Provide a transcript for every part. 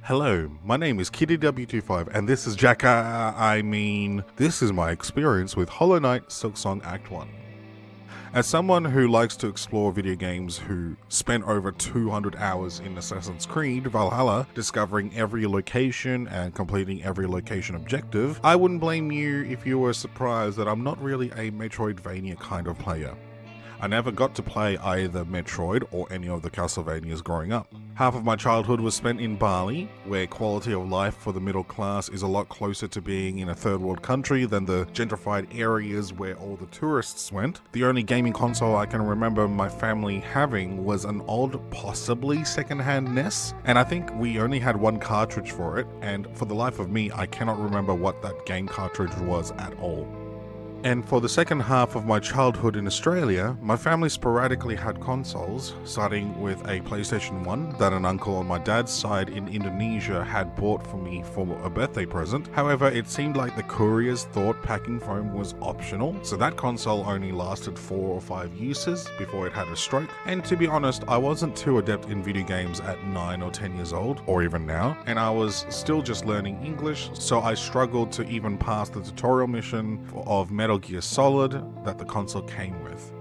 Hello, my name is KittyW25 and this is this is my experience with Hollow Knight Silksong Act 1. As someone who likes to explore video games who spent over 200 hours in Assassin's Creed Valhalla discovering every location and completing every location objective, I wouldn't blame you if you were surprised that I'm not really a Metroidvania kind of player. I never got to play either Metroid or any of the Castlevanias growing up. Half of my childhood was spent in Bali, where quality of life for the middle class is a lot closer to being in a third world country than the gentrified areas where all the tourists went. The only gaming console I can remember my family having was an old, possibly second-hand NES, and I think we only had one cartridge for it, and for the life of me, I cannot remember what that game cartridge was at all. And for the second half of my childhood in Australia, my family sporadically had consoles, starting with a PlayStation 1 that an uncle on my dad's side in Indonesia had bought for me for a birthday present. However, it seemed like the couriers thought packing foam was optional, so that console only lasted 4 or 5 uses before it had a stroke. And to be honest, I wasn't too adept in video games at 9 or 10 years old, or even now, and I was still just learning English, so I struggled to even pass the tutorial mission of Metal Gear Solid that the console came with.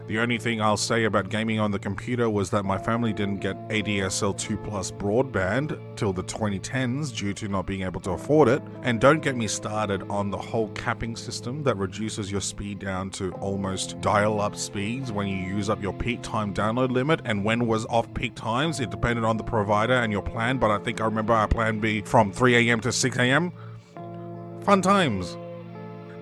The only thing I'll say about gaming on the computer was that my family didn't get ADSL 2 Plus broadband till the 2010s due to not being able to afford it, and don't get me started on the whole capping system that reduces your speed down to almost dial-up speeds when you use up your peak time download limit, and when was off-peak times, it depended on the provider and your plan, but I think I remember our plan be from 3 AM to 6 AM. Fun times.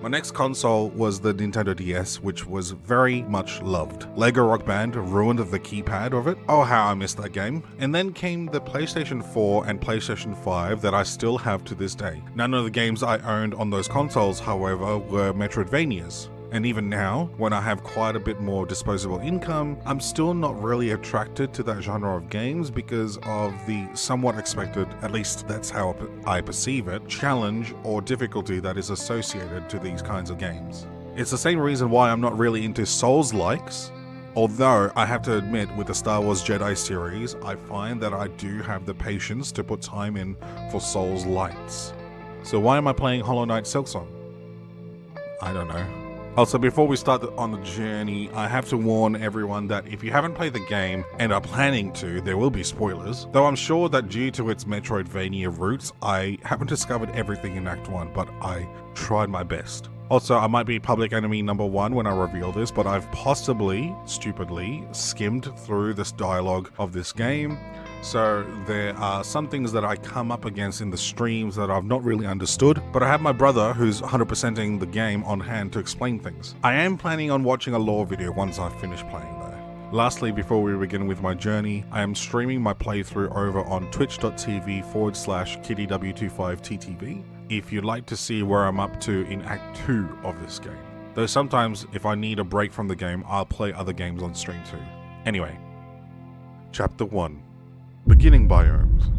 My next console was the Nintendo DS, which was very much loved. Lego Rock Band ruined the keypad of it. Oh, how I missed that game. And then came the PlayStation 4 and PlayStation 5 that I still have to this day. None of the games I owned on those consoles, however, were Metroidvanias. And even now, when I have quite a bit more disposable income, I'm still not really attracted to that genre of games because of the somewhat expected, at least that's how I perceive it, challenge or difficulty that is associated to these kinds of games. It's the same reason why I'm not really into souls-likes, although I have to admit with the Star Wars Jedi series, I find that I do have the patience to put time in for souls-lites. So why am I playing Hollow Knight Silksong? I don't know. Also, before we start on the journey, I have to warn everyone that if you haven't played the game and are planning to, there will be spoilers. Though I'm sure that due to its Metroidvania roots, I haven't discovered everything in Act 1, but I tried my best. Also, I might be public enemy number 1 when I reveal this, but I've possibly, stupidly, skimmed through this dialogue of this game. So there are some things that I come up against in the streams that I've not really understood, but I have my brother who's 100%ing the game on hand to explain things. I am planning on watching a lore video once I finish playing though. Lastly, before we begin with my journey, I am streaming my playthrough over on twitch.tv/KittyW25TTV if you'd like to see where I'm up to in Act 2 of this game. Though sometimes if I need a break from the game, I'll play other games on stream too. Anyway, Chapter 1. Beginning Biomes.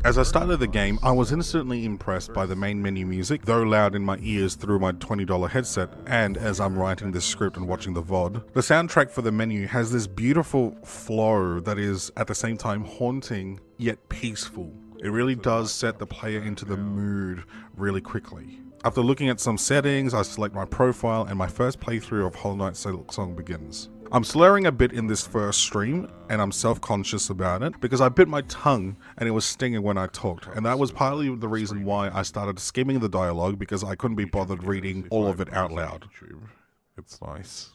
As I started the game, I was instantly impressed by the main menu music, though loud in my ears through my $20 headset, and as I'm writing this script and watching the VOD. The soundtrack for the menu has this beautiful flow that is at the same time haunting, yet peaceful. It really does set the player into the mood really quickly. After looking at some settings, I select my profile and my first playthrough of Hollow Knight Silksong begins. I'm slurring a bit in this first stream, and I'm self-conscious about it, because I bit my tongue and it was stinging when I talked, and that was partly the reason why I started skimming the dialogue, because I couldn't be bothered reading all of it out loud. It's nice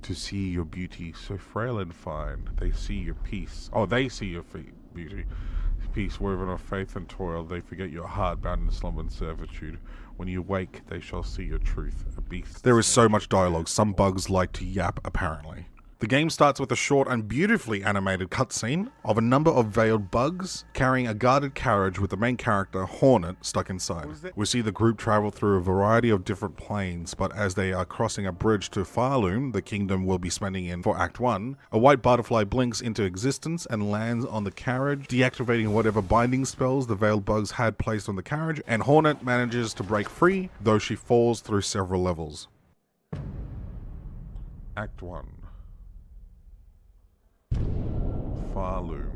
to see your beauty so frail and fine. They see your peace. Oh, they see your beauty. Peace woven of faith and toil. They forget your heart bound in slumber and servitude. When you wake, they shall see your truth, a beast. There is so much dialogue, some bugs like to yap, apparently. The game starts with a short and beautifully animated cutscene of a number of veiled bugs carrying a guarded carriage with the main character, Hornet, stuck inside. We see the group travel through a variety of different planes, but as they are crossing a bridge to Farloom, the kingdom we'll be spending in for Act 1, a white butterfly blinks into existence and lands on the carriage, deactivating whatever binding spells the veiled bugs had placed on the carriage, and Hornet manages to break free, though she falls through several levels. Act 1. Farloom.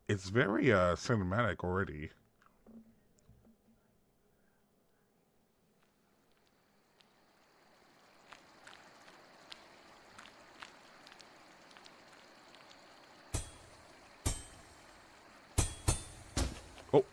It's very cinematic already. Oh.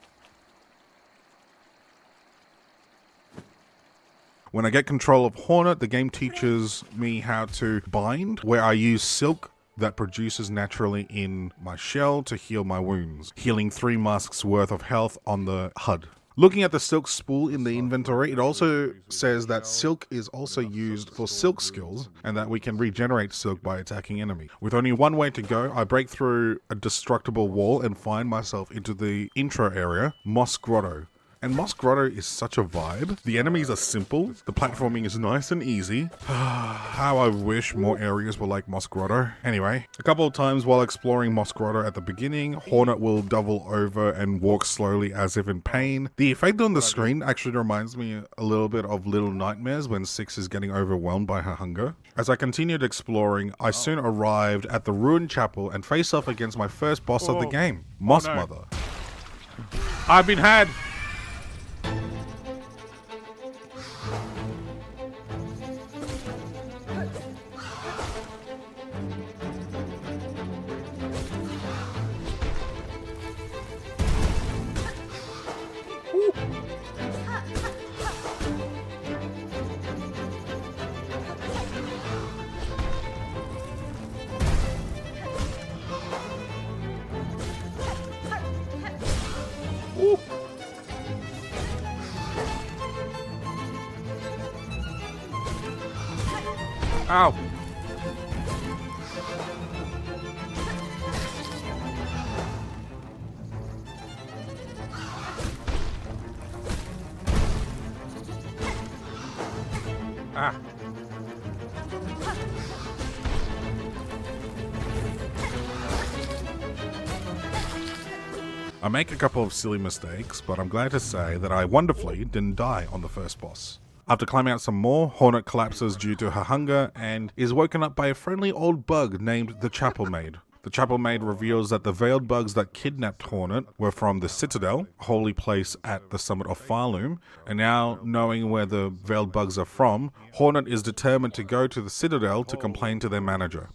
When I get control of Hornet, the game teaches me how to bind, where I use silk that produces naturally in my shell to heal my wounds, healing 3 masks worth of health on the HUD. Looking at the silk spool in the inventory, it also says that silk is also used for silk skills and that we can regenerate silk by attacking enemies. With only one way to go, I break through a destructible wall and find myself into the intro area, Moss Grotto. And Moss Grotto is such a vibe. The enemies are simple, the platforming is nice and easy. How I wish more areas were like Moss Grotto. Anyway, a couple of times while exploring Moss Grotto at the beginning, Hornet will double over and walk slowly as if in pain. The effect on the screen actually reminds me a little bit of Little Nightmares when Six is getting overwhelmed by her hunger. As I continued exploring, I soon arrived at the ruined chapel and faced off against my first boss of the game, Moss Mother. I've been had! Ow! Ah! I make a couple of silly mistakes, but I'm glad to say that I wonderfully didn't die on the first boss. After climbing out some more, Hornet collapses due to her hunger and is woken up by a friendly old bug named the Chapel Maid. The Chapel Maid reveals that the veiled bugs that kidnapped Hornet were from the Citadel, a holy place at the summit of Farloom, and now knowing where the veiled bugs are from, Hornet is determined to go to the Citadel to complain to their manager.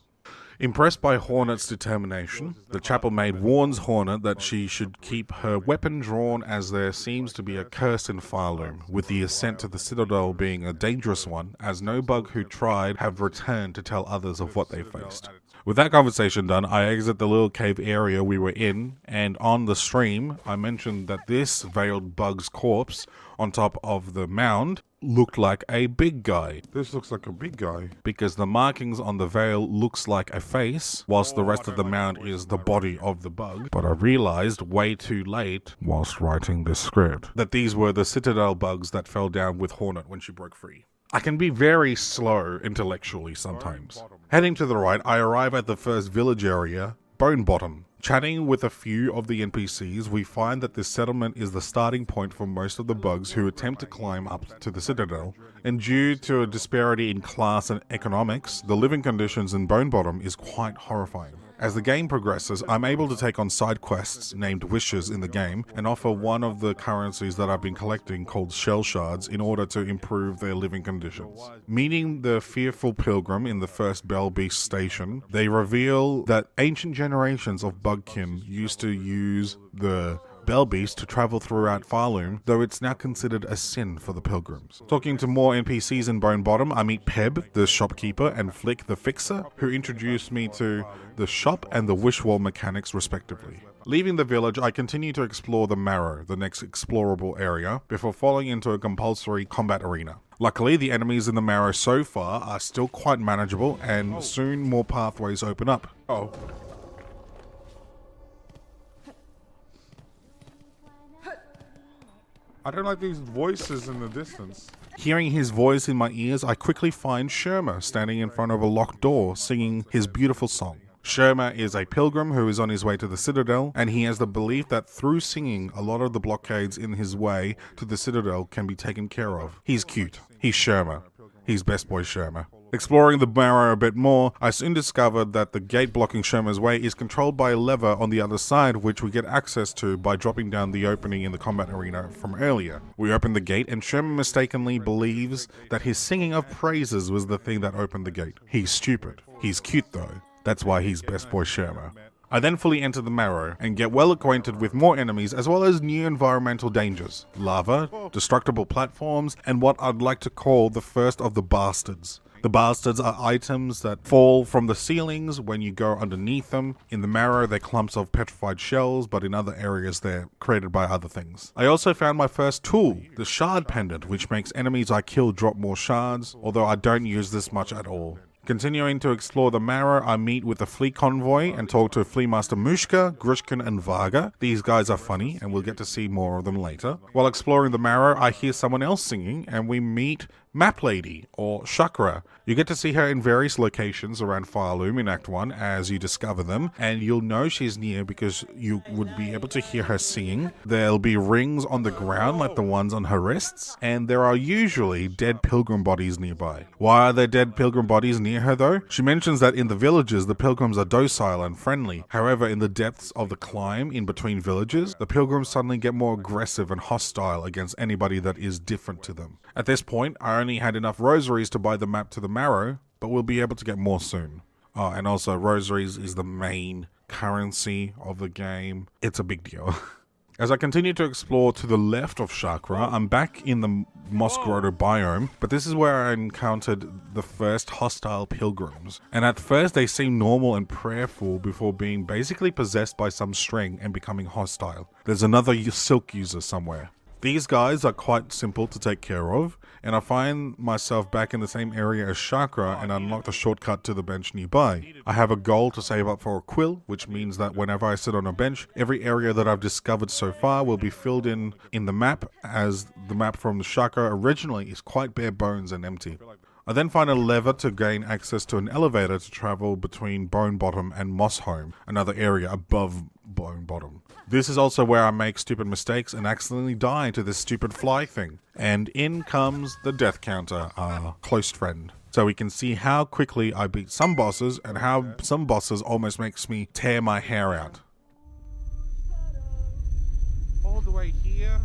Impressed by Hornet's determination, the Chapel Maid warns Hornet that she should keep her weapon drawn as there seems to be a curse in Farloom, with the ascent to the Citadel being a dangerous one, as no bug who tried have returned to tell others of what they faced. With that conversation done, I exit the little cave area we were in, and on the stream, I mentioned that this veiled bug's corpse on top of the mound looked like a big guy. This looks like a big guy. Because the markings on the veil looks like a face, whilst the rest of the mound is the body of the bug. But I realized way too late, whilst writing this script, that these were the Citadel bugs that fell down with Hornet when she broke free. I can be very slow intellectually sometimes. Heading to the right, I arrive at the first village area, Bone Bottom. Chatting with a few of the NPCs, we find that this settlement is the starting point for most of the bugs who attempt to climb up to the Citadel, and due to a disparity in class and economics, the living conditions in Bone Bottom is quite horrifying. As the game progresses, I'm able to take on side quests named Wishes in the game and offer one of the currencies that I've been collecting called Shell Shards in order to improve their living conditions. Meeting the fearful pilgrim in the first Bell Beast station, they reveal that ancient generations of bugkin used to use the Bell Beast to travel throughout Farloom, though it's now considered a sin for the pilgrims. Talking to more NPCs in Bone Bottom, I meet Peb, the shopkeeper, and Flick, the fixer, who introduced me to the shop and the wish wall mechanics respectively. Leaving the village, I continue to explore the Marrow, the next explorable area, before falling into a compulsory combat arena. Luckily, the enemies in the Marrow so far are still quite manageable, and soon more pathways open up. Oh. I don't like these voices in the distance. Hearing his voice in my ears, I quickly find Sherma standing in front of a locked door singing his beautiful song. Sherma is a pilgrim who is on his way to the Citadel, and he has the belief that through singing, a lot of the blockades in his way to the Citadel can be taken care of. He's cute. He's Sherma. He's best boy Sherma. Exploring the marrow a bit more, I soon discovered that the gate blocking Sherma's way is controlled by a lever on the other side, which we get access to by dropping down the opening in the combat arena from earlier. We open the gate and Sherma mistakenly believes that his singing of praises was the thing that opened the gate. He's stupid. He's cute though. That's why he's best boy Sherma. I then fully enter the marrow and get well acquainted with more enemies as well as new environmental dangers, lava, destructible platforms, and what I'd like to call the first of the bastards. The bastards are items that fall from the ceilings when you go underneath them. In the marrow, they're clumps of petrified shells, but in other areas, they're created by other things. I also found my first tool, the shard pendant, which makes enemies I kill drop more shards, although I don't use this much at all. Continuing to explore the marrow, I meet with the flea convoy and talk to Flea Master Mushka, Grushkin and Varga. These guys are funny and we'll get to see more of them later. While exploring the marrow, I hear someone else singing and we meet Map Lady, or Chakra. You get to see her in various locations around Firelum in Act 1 as you discover them, and you'll know she's near because you would be able to hear her singing. There'll be rings on the ground like the ones on her wrists, and there are usually dead pilgrim bodies nearby. Why are there dead pilgrim bodies near her though? She mentions that in the villages the pilgrims are docile and friendly. However, in the depths of the climb in between villages, the pilgrims suddenly get more aggressive and hostile against anybody that is different to them. At this point, I only had enough rosaries to buy the map to the marrow, but we'll be able to get more soon. Oh, and also rosaries is the main currency of the game. It's a big deal. As I continue to explore to the left of Chakra, I'm back in the Moss Grotto biome, but this is where I encountered the first hostile pilgrims. And at first they seem normal and prayerful before being basically possessed by some string and becoming hostile. There's another silk user somewhere. These guys are quite simple to take care of, and I find myself back in the same area as Chakra and unlock the shortcut to the bench nearby. I have a goal to save up for a quill, which means that whenever I sit on a bench, every area that I've discovered so far will be filled in the map, as the map from Chakra originally is quite bare bones and empty. I then find a lever to gain access to an elevator to travel between Bone Bottom and Moss Home, another area above Bone Bottom. This is also where I make stupid mistakes and accidentally die to this stupid fly thing. And in comes the death counter, our close friend. So we can see how quickly I beat some bosses and how some bosses almost makes me tear my hair out. All the way here.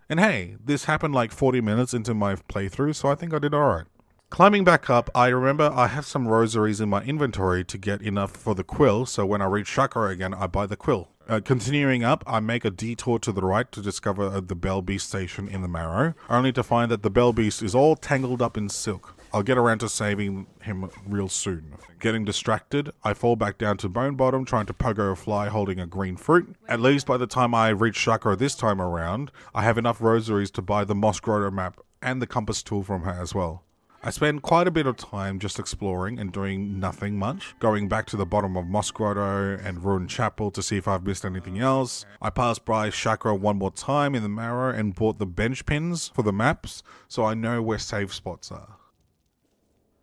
And hey, this happened like 40 minutes into my playthrough, so I think I did alright. Climbing back up, I remember I have some rosaries in my inventory to get enough for the quill, so when I reach Chakra again, I buy the quill. Continuing up, I make a detour to the right to discover the Bell Beast station in the Marrow, only to find that the Bell Beast is all tangled up in silk. I'll get around to saving him real soon. Getting distracted, I fall back down to Bone Bottom trying to pogo a fly holding a green fruit. At least by the time I reach Chakra this time around, I have enough rosaries to buy the Moss Grotto map and the compass tool from her as well. I spend quite a bit of time just exploring and doing nothing much, going back to the bottom of Moss Grotto and Ruined Chapel to see if I've missed anything else. I passed by Chakra one more time in the Marrow and bought the bench pins for the maps, so I know where save spots are.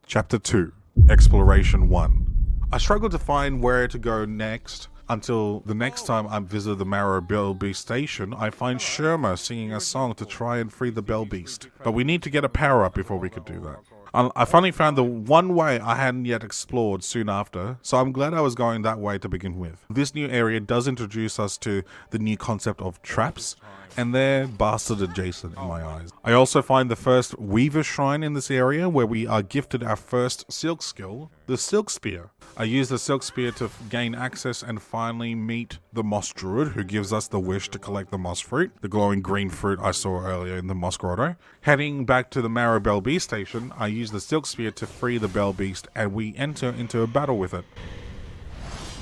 Chapter 2, Exploration 1. I struggled to find where to go next until the next time I visit the Marrow Bell Beast station, I find Sherma singing a song to try and free the Bell Beast. But we need to get a power up before we could do that. I finally found the one way I hadn't yet explored soon after, so I'm glad I was going that way to begin with. This new area does introduce us to the new concept of traps, and they're bastard adjacent in my eyes. I also find the first Weaver Shrine in this area where we are gifted our first silk skill, the Silk Spear. I use the Silk Spear to gain access and finally meet the Moss Druid who gives us the wish to collect the Moss Fruit, the glowing green fruit I saw earlier in the Moss Grotto. Heading back to the Marrow Bell Beast station, I use the Silk Spear to free the Bell Beast and we enter into a battle with it.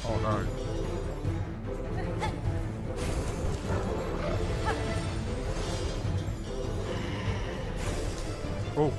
Oh no. Oh.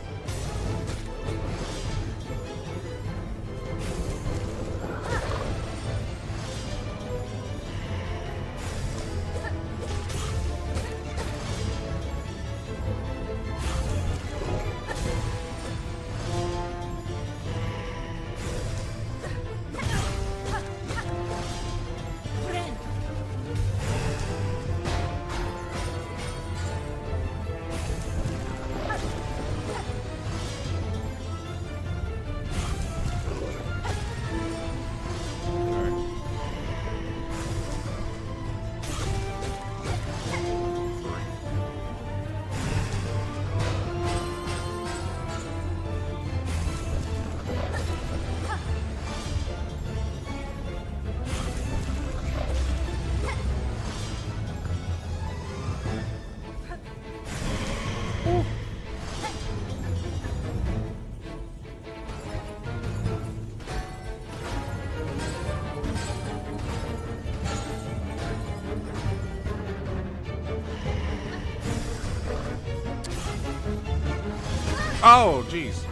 Oh, jeez.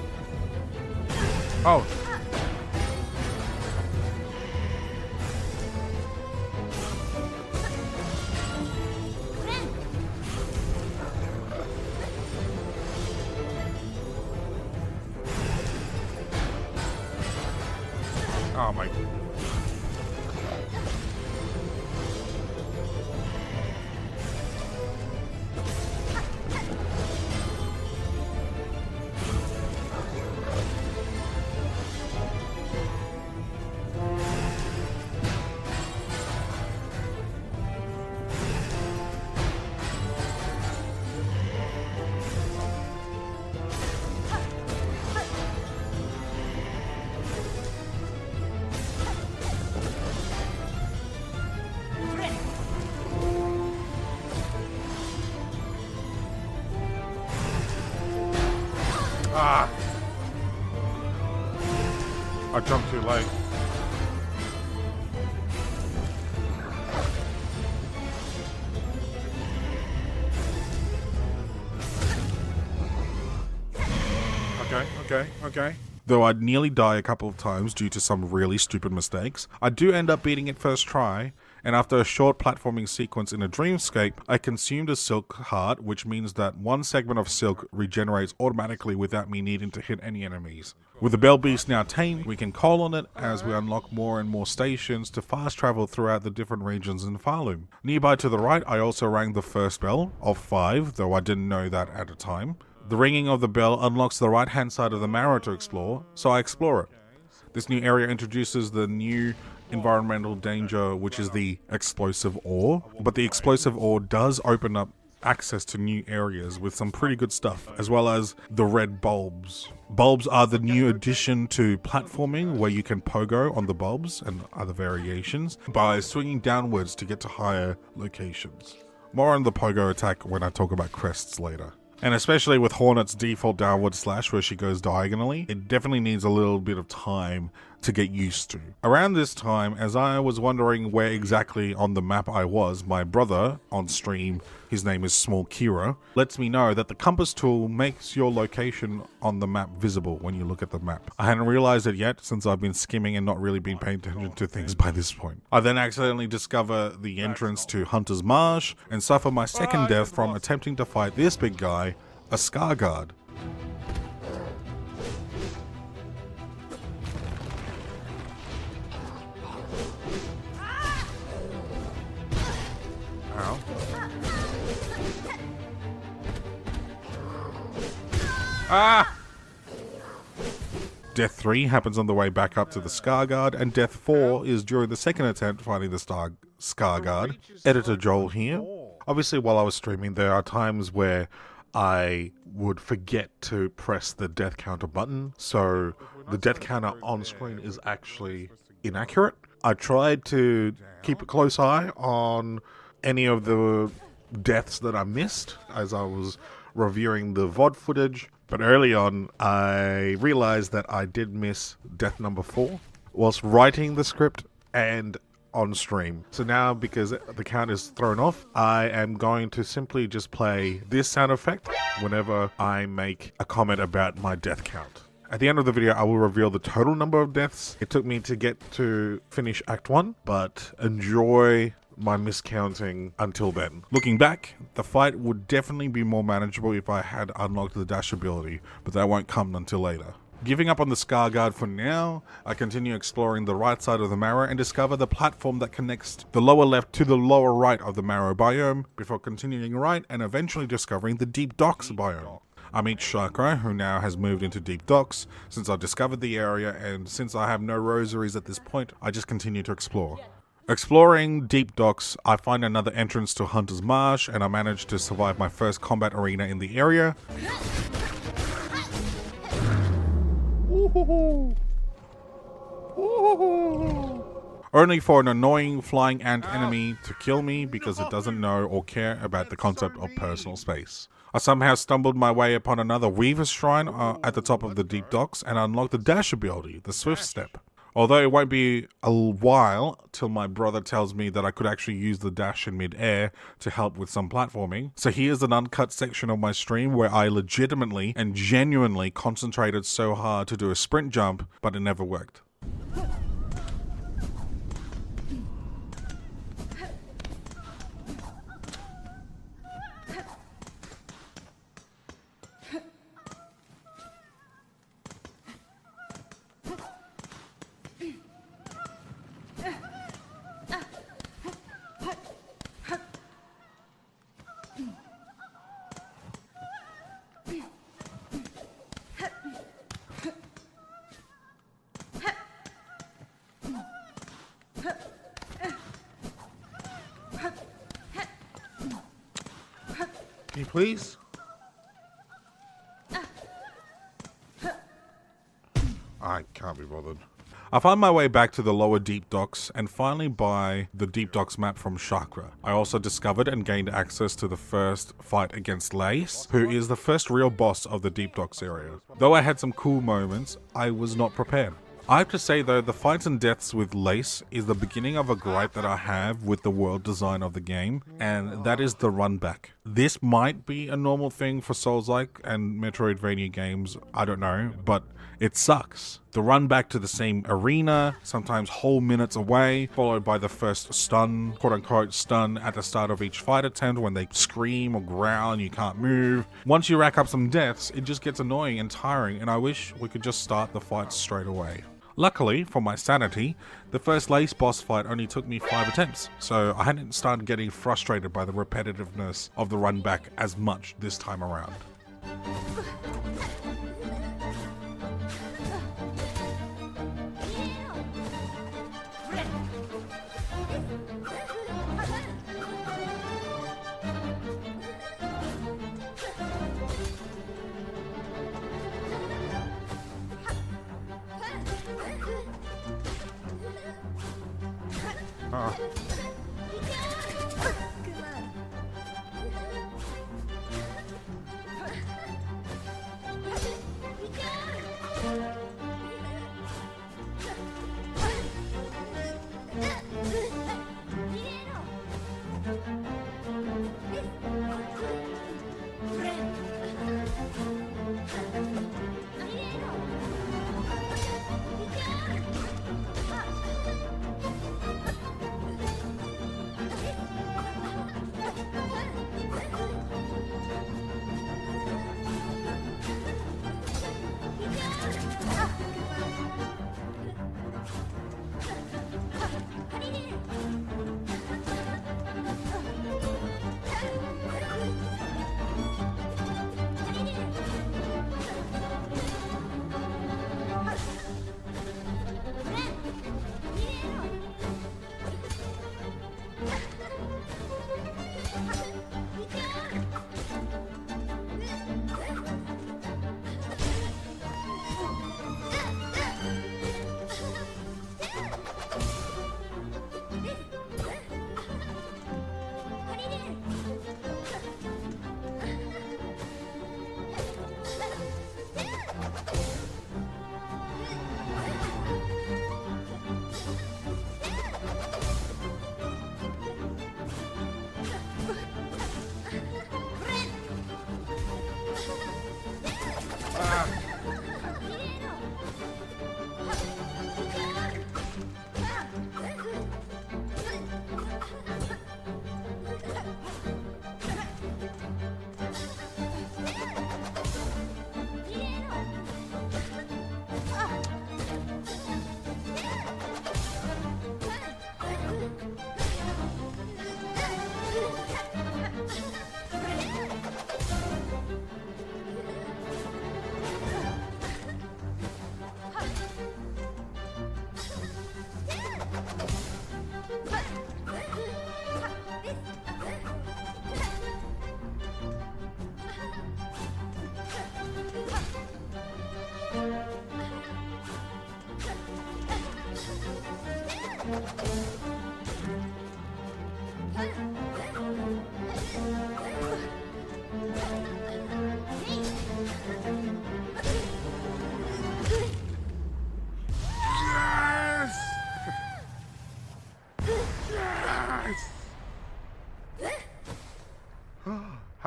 Oh. Oh my. Ah! I jumped too late. Okay. Though I'd nearly die a couple of times due to some really stupid mistakes, I do end up beating it first try, and after a short platforming sequence in a dreamscape, I consumed a silk heart, which means that one segment of silk regenerates automatically without me needing to hit any enemies. With the Bell Beast now tamed, we can call on it as we unlock more and more stations to fast travel throughout the different regions in Falum. Nearby to the right, I also rang the first bell, of 5, though I didn't know that at the time. The ringing of the bell unlocks the right hand side of the marrow to explore, so I explore it. This new area introduces the new environmental danger, which is the explosive ore, but the explosive ore does open up access to new areas with some pretty good stuff, as well as the red bulbs. Bulbs are the new addition to platforming, where you can pogo on the bulbs and other variations by swinging downwards to get to higher locations. More on the pogo attack when I talk about crests later. And especially with Hornet's default downward slash where she goes diagonally, it definitely needs a little bit of time to get used to. Around this time, as I was wondering where exactly on the map I was, my brother on stream, his name is Small Kira, lets me know that the compass tool makes your location on the map visible when you look at the map. I hadn't realized it yet since I've been skimming and not really been paying attention to things by this point. I then accidentally discover the entrance to Hunter's Marsh and suffer my second death from attempting to fight this big guy, a Scar Guard. Ow. Ah! Death 3 happens on the way back up to the Scar Guard, and Death 4 is during the second attempt finding the Scar Guard. Editor Joel here. Obviously, while I was streaming, there are times where I would forget to press the death counter button, so the death counter on screen is actually inaccurate. I tried to keep a close eye on any of the deaths that I missed as I was reviewing the VOD footage, but early on I realized that I did miss death number 4 whilst writing the script and on stream. So now, because the count is thrown off, I am going to simply just play this sound effect whenever I make a comment about my death count. At the end of the video, I will reveal the total number of deaths it took me to get to finish Act 1, but enjoy my miscounting until then. Looking back, the fight would definitely be more manageable if I had unlocked the dash ability, but that won't come until later. Giving up on the Scar Guard for now, I continue exploring the right side of the Marrow and discover the platform that connects the lower left to the lower right of the Marrow biome, before continuing right and eventually discovering the Deep Docks biome. I meet Chakra, who now has moved into Deep Docks since I discovered the area, and since I have no rosaries at this point, I just continue to explore. Exploring Deep Docks, I find another entrance to Hunter's Marsh, and I manage to survive my first combat arena in the area. Only for an annoying flying ant enemy to kill me because it doesn't know or care about the concept of personal space. I somehow stumbled my way upon another Weaver Shrine at the top of the Deep Docks and unlocked the dash ability, the Swift Step. Although it won't be a while till my brother tells me that I could actually use the dash in mid-air to help with some platforming. So here's an uncut section of my stream where I legitimately and genuinely concentrated so hard to do a sprint jump, but it never worked. Can you please? I can't be bothered. I find my way back to the lower deep docks and finally buy the deep docks map from Chakra. I also discovered and gained access to the first fight against Lace, who is the first real boss of the deep docks area. Though I had some cool moments, I was not prepared. I have to say though, the fights and deaths with Lace is the beginning of a gripe that I have with the world design of the game, and that is the run back. This might be a normal thing for Souls-like and Metroidvania games, I don't know, but it sucks. The run back to the same arena, sometimes whole minutes away, followed by the first stun, quote unquote stun, at the start of each fight attempt when they scream or growl and you can't move. Once you rack up some deaths, it just gets annoying and tiring, and I wish we could just start the fights straight away. Luckily, for my sanity, the first Lace boss fight only took me 5 attempts, so I hadn't started getting frustrated by the repetitiveness of the run back as much this time around.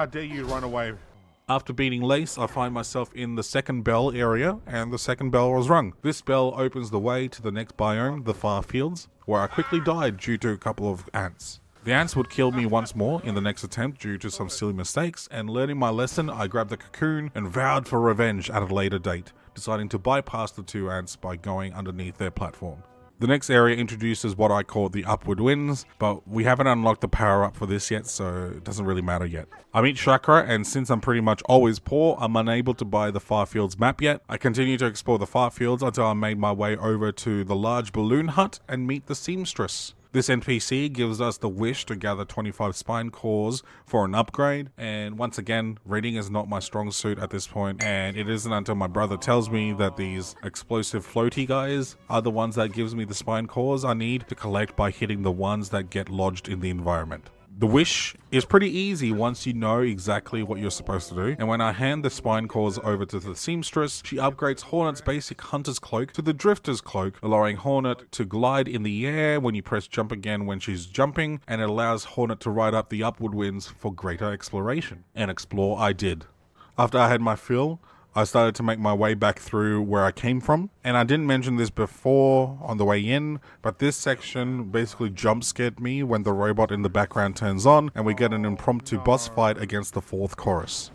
How dare you run away? After beating Lace, I find myself in the second bell area, and the second bell was rung. This bell opens the way to the next biome, the far fields, where I quickly died due to a couple of ants. The ants would kill me once more in the next attempt due to some silly mistakes, and learning my lesson, I grabbed the cocoon and vowed for revenge at a later date, deciding to bypass the 2 ants by going underneath their platform. The next area introduces what I call the upward winds, but we haven't unlocked the power up for this yet, so it doesn't really matter yet. I meet Chakra, and since I'm pretty much always poor, I'm unable to buy the Farfields map yet. I continue to explore the Farfields until I made my way over to the large balloon hut and meet the seamstress. This NPC gives us the wish to gather 25 spine cores for an upgrade, and once again, reading is not my strong suit at this point, and it isn't until my brother tells me that these explosive floaty guys are the ones that gives me the spine cores I need to collect by hitting the ones that get lodged in the environment. The wish is pretty easy once you know exactly what you're supposed to do, and when I hand the spine cores over to the seamstress, she upgrades Hornet's basic hunter's cloak to the drifter's cloak, allowing Hornet to glide in the air when you press jump again when she's jumping, and it allows Hornet to ride up the upward winds for greater exploration. And explore I did. After I had my fill, I started to make my way back through where I came from, and I didn't mention this before on the way in, but this section basically jump scared me when the robot in the background turns on and we get an impromptu boss fight against the 4th chorus.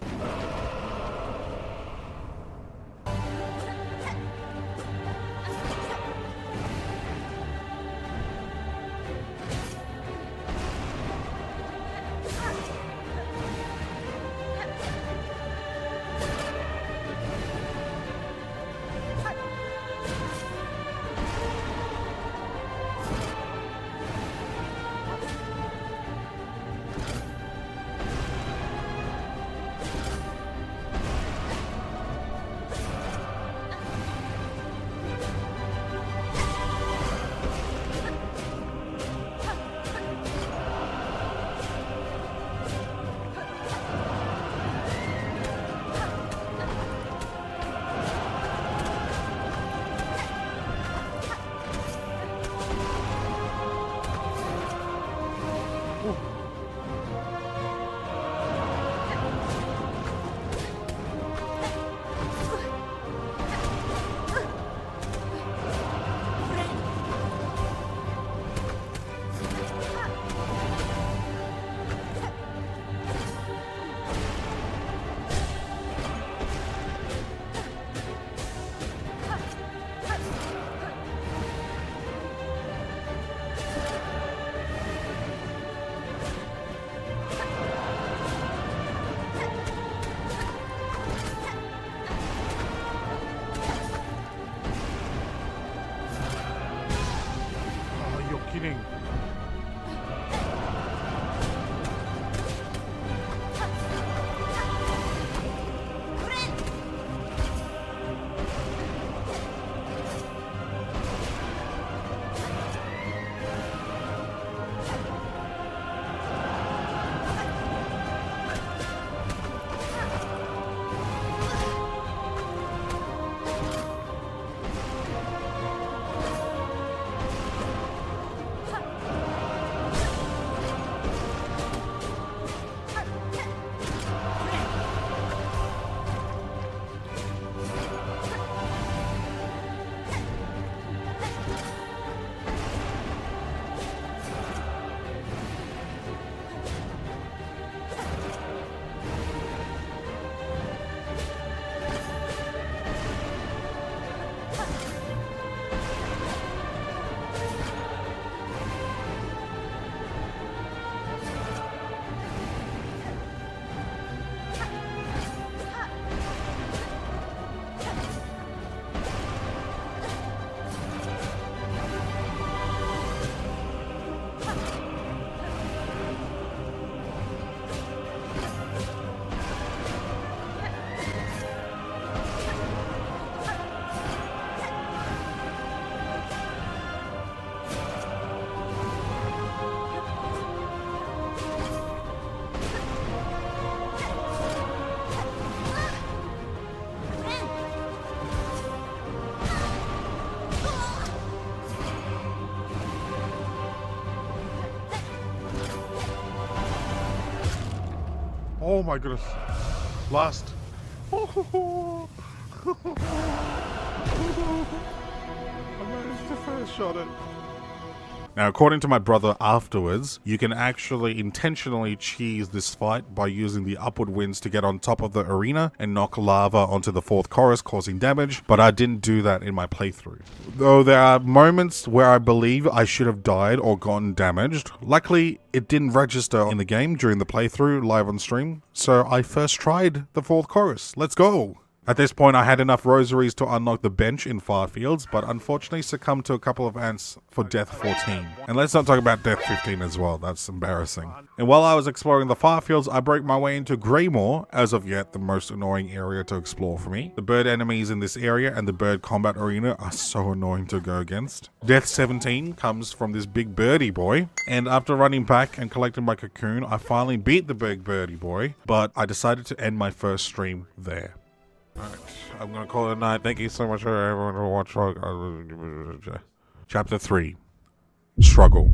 Oh my goodness. Last. I managed to first shot it. Now, according to my brother afterwards, you can actually intentionally cheese this fight by using the upward winds to get on top of the arena and knock lava onto the fourth chorus, causing damage, but I didn't do that in my playthrough. Though there are moments where I believe I should have died or gotten damaged. Luckily, it didn't register in the game during the playthrough live on stream, so I first tried the fourth chorus. Let's go! At this point, I had enough rosaries to unlock the bench in Firefields, but unfortunately succumbed to a couple of ants for death 14. And let's not talk about death 15 as well, that's embarrassing. And while I was exploring the Firefields, I broke my way into Greymoor, as of yet the most annoying area to explore for me. The bird enemies in this area and the bird combat arena are so annoying to go against. Death 17 comes from this big birdie boy, and after running back and collecting my cocoon, I finally beat the big birdie boy, but I decided to end my first stream there. Alright, I'm gonna call it a night. Thank you so much for everyone who watched. Chapter 3. Struggle.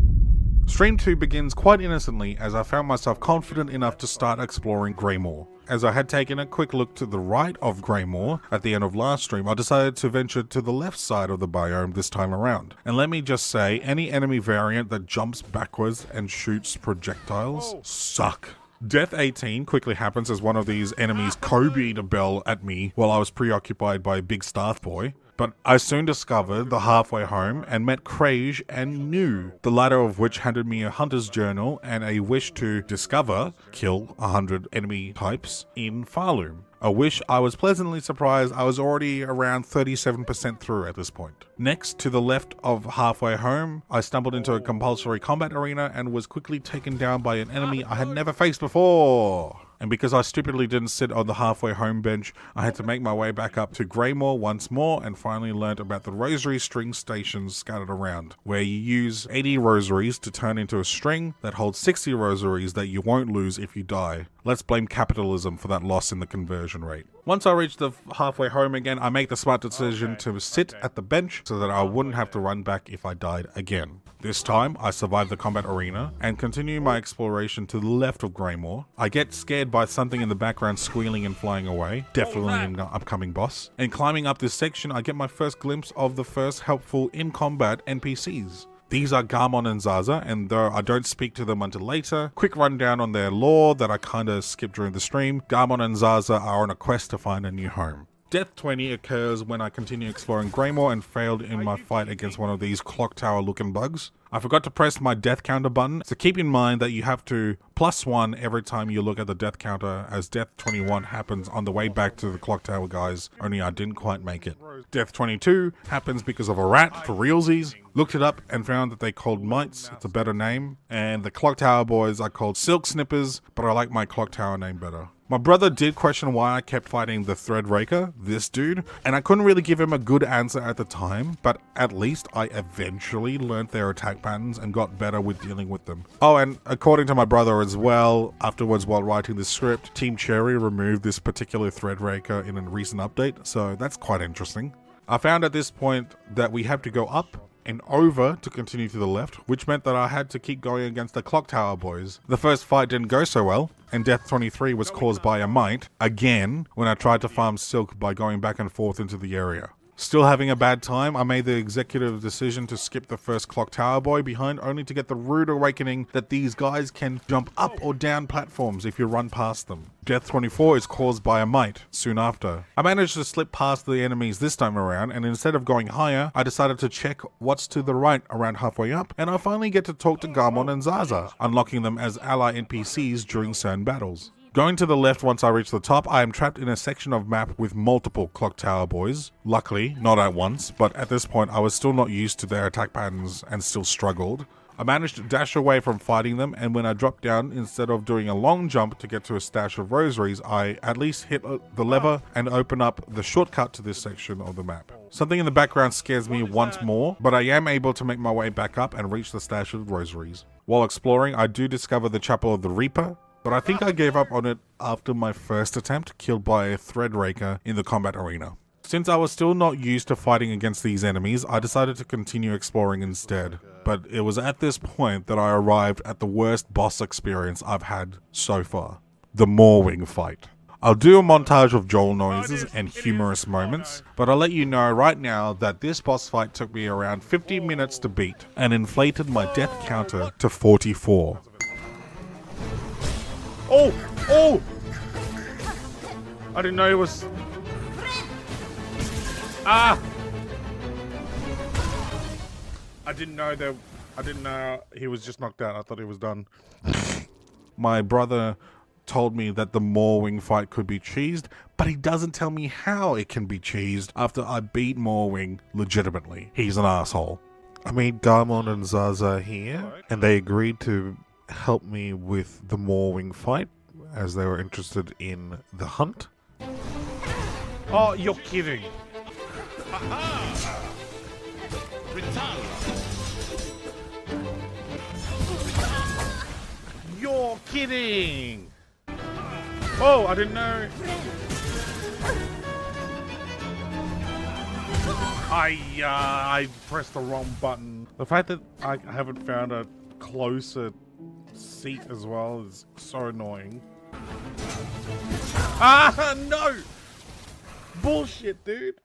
Stream 2 begins quite innocently as I found myself confident enough to start exploring Greymoor. As I had taken a quick look to the right of Greymoor at the end of last stream, I decided to venture to the left side of the biome this time around. And let me just say, any enemy variant that jumps backwards and shoots projectiles suck. Death 18 quickly happens as one of these enemies Kobe'd a bell at me while I was preoccupied by Big Staff Boy, but I soon discovered the halfway home and met Krage and New, the latter of which handed me a hunter's journal and a wish to discover, kill 100 enemy types in Farloom. A wish I was pleasantly surprised I was already around 37% through at this point. Next, to the left of halfway home, I stumbled into a compulsory combat arena and was quickly taken down by an enemy I had never faced before. And because I stupidly didn't sit on the halfway home bench, I had to make my way back up to Greymoor once more and finally learnt about the rosary string stations scattered around, where you use 80 rosaries to turn into a string that holds 60 rosaries that you won't lose if you die. Let's blame capitalism for that loss in the conversion rate. Once I reach the halfway home again, I make the smart decision to sit at the bench so that I wouldn't have to run back if I died again. This time, I survive the combat arena and continue my exploration to the left of Greymoor. I get scared by something in the background squealing and flying away, definitely an upcoming boss. And climbing up this section, I get my first glimpse of the first helpful in-combat NPCs. These are Garmon and Zaza, and though I don't speak to them until later, quick rundown on their lore that I kinda skipped during the stream. Garmon and Zaza are on a quest to find a new home. Death 20 occurs when I continue exploring Greymoor and failed in my fight against one of these clock tower looking bugs. I forgot to press my death counter button, so keep in mind that you have to +1 every time you look at the death counter, as Death 21 happens on the way back to the clock tower guys, only I didn't quite make it. Death 22 happens because of a rat, for realsies. Looked it up and found that they called mites, it's a better name, and the clock tower boys are called silk snippers, but I like my clock tower name better. My brother did question why I kept fighting the Threadraker, this dude, and I couldn't really give him a good answer at the time, but at least I eventually learnt their attack patterns and got better with dealing with them. Oh, and according to my brother as well, afterwards while writing this script, Team Cherry removed this particular Threadraker in a recent update, so that's quite interesting. I found at this point that we have to go up and over to continue to the left, which meant that I had to keep going against the clock tower boys. The first fight didn't go so well, and Death 23 was caused by a mite, again, when I tried to farm silk by going back and forth into the area. Still having a bad time, I made the executive decision to skip the first clock tower boy behind, only to get the rude awakening that these guys can jump up or down platforms if you run past them. Death 24 is caused by a mite soon after. I managed to slip past the enemies this time around, and instead of going higher, I decided to check what's to the right around halfway up, and I finally get to talk to Garmon and Zaza, unlocking them as ally NPCs during certain battles. Going to the left once I reach the top, I am trapped in a section of map with multiple clock tower boys. Luckily, not at once, but at this point I was still not used to their attack patterns and still struggled. I managed to dash away from fighting them, and when I dropped down, instead of doing a long jump to get to a stash of rosaries, I at least hit the lever and open up the shortcut to this section of the map. Something in the background scares me once more, but I am able to make my way back up and reach the stash of rosaries. While exploring, I do discover the Chapel of the Reaper, but I think I gave up on it after my first attempt, killed by a Threadraker in the combat arena. Since I was still not used to fighting against these enemies, I decided to continue exploring instead. But it was at this point that I arrived at the worst boss experience I've had so far. the Morwing fight. I'll do a montage of Joel noises and humorous moments, but I'll let you know right now that this boss fight took me around 50 minutes to beat and inflated my death counter to 44. Oh! Oh! I didn't know it was... Ah! I didn't know he was just knocked out. I thought he was done. My brother told me that the Morwing fight could be cheesed, but he doesn't tell me how it can be cheesed after I beat Morwing legitimately. He's an asshole. I made Garmon and Zaza here, and they agreed to help me with the Morwing fight as they were interested in the hunt. Oh, you're kidding. You're kidding. Oh, I didn't know. I pressed the wrong button. The fact that I haven't found a closer seat as well is so annoying. Ah, no! Bullshit, dude.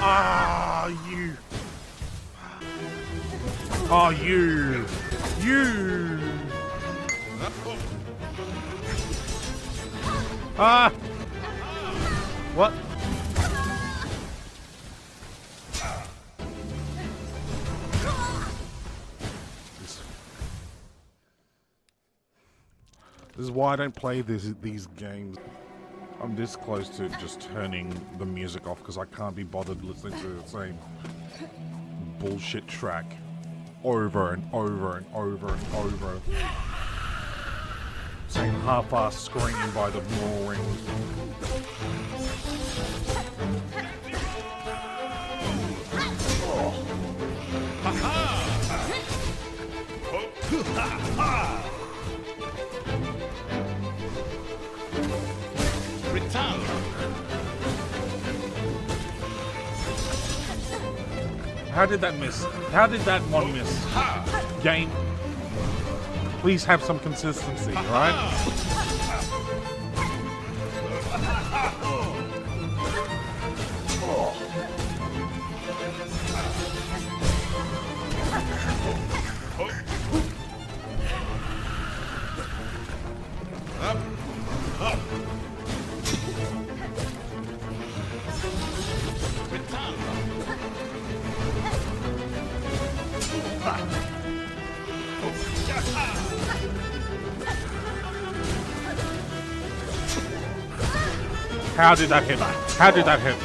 Ah, you. Oh, you. You. Ah! What? This is why I don't play these games. I'm this close to just turning the music off because I can't be bothered listening to the same bullshit track over and over and over and over. Same half-assed screaming by the Morwing. How did that miss? How did that one miss? Game. Please have some consistency, right? How did that hit? How did that hit?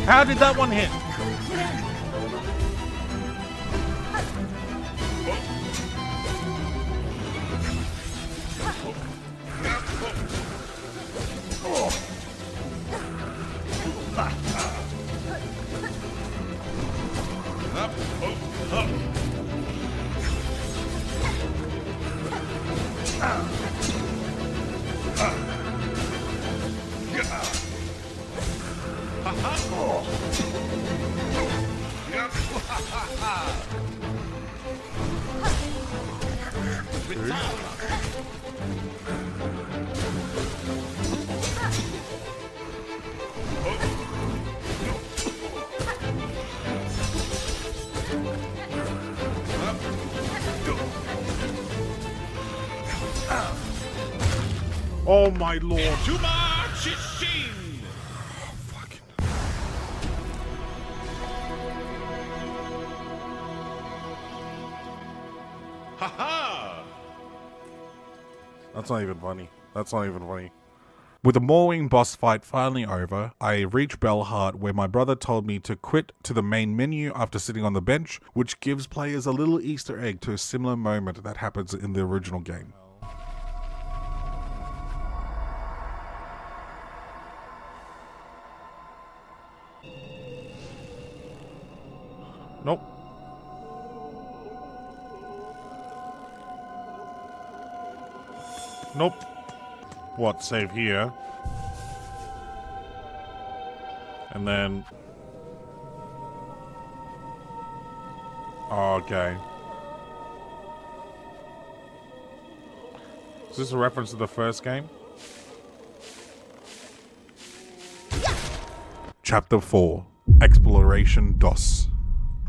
How did that one hit? Oh my lord. Too much machine. Fucking. Haha. That's not even funny. That's not even funny. With the Morwing boss fight finally over, I reach Bellheart where my brother told me to quit to the main menu after sitting on the bench, which gives players a little Easter egg to a similar moment that happens in the original game. Nope. Nope. What, save here? And then... Oh, okay. Is this a reference to the first game? Chapter 4, Exploration DOS.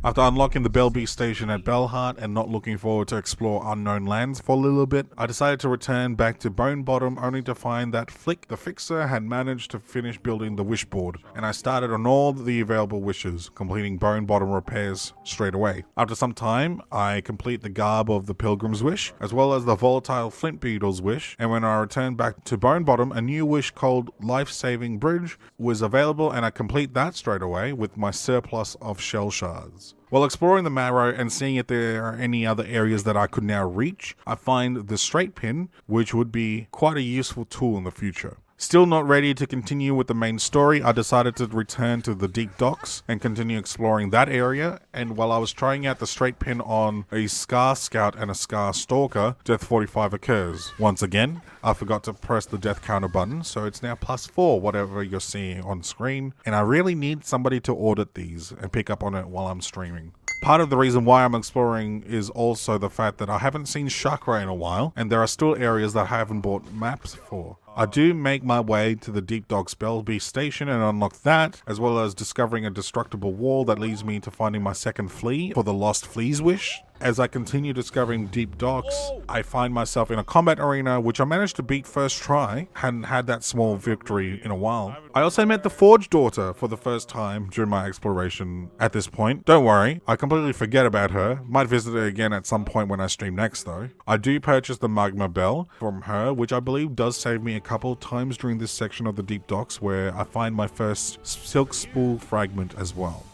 After unlocking the Bellby station at Bellheart and not looking forward to explore unknown lands for a little bit, I decided to return back to Bone Bottom only to find that Flick the Fixer had managed to finish building the wish board, and I started on all the available wishes, completing Bone Bottom repairs straight away. After some time, I complete the Garb of the Pilgrim's Wish, as well as the Volatile Flint Beetle's Wish, and when I returned back to Bone Bottom, a new wish called Life-Saving Bridge was available, and I complete that straight away with my surplus of shell shards. While exploring the Marrow and seeing if there are any other areas that I could now reach, I find the straight pin, which would be quite a useful tool in the future. Still not ready to continue with the main story, I decided to return to the deep docks and continue exploring that area, and while I was trying out the straight pin on a Scar Scout and a Scar Stalker, death 45 occurs. Once again, I forgot to press the death counter button, so it's now +4, whatever you're seeing on screen, and I really need somebody to audit these and pick up on it while I'm streaming. Part of the reason why I'm exploring is also the fact that I haven't seen Chakra in a while, and there are still areas that I haven't bought maps for. I do make my way to the Deep Docks Bellby station and unlock that, as well as discovering a destructible wall that leads me to finding my second flea for the Lost Flea's Wish. As I continue discovering Deep Docks, I find myself in a combat arena, which I managed to beat first try. Hadn't had that small victory in a while. I also met the Forge Daughter for the first time during my exploration at this point. Don't worry, I completely forget about her. Might visit her again at some point when I stream next though. I do purchase the Magma Bell from her, which I believe does save me a couple times during this section of the Deep Docks, where I find my first Silk Spool fragment as well.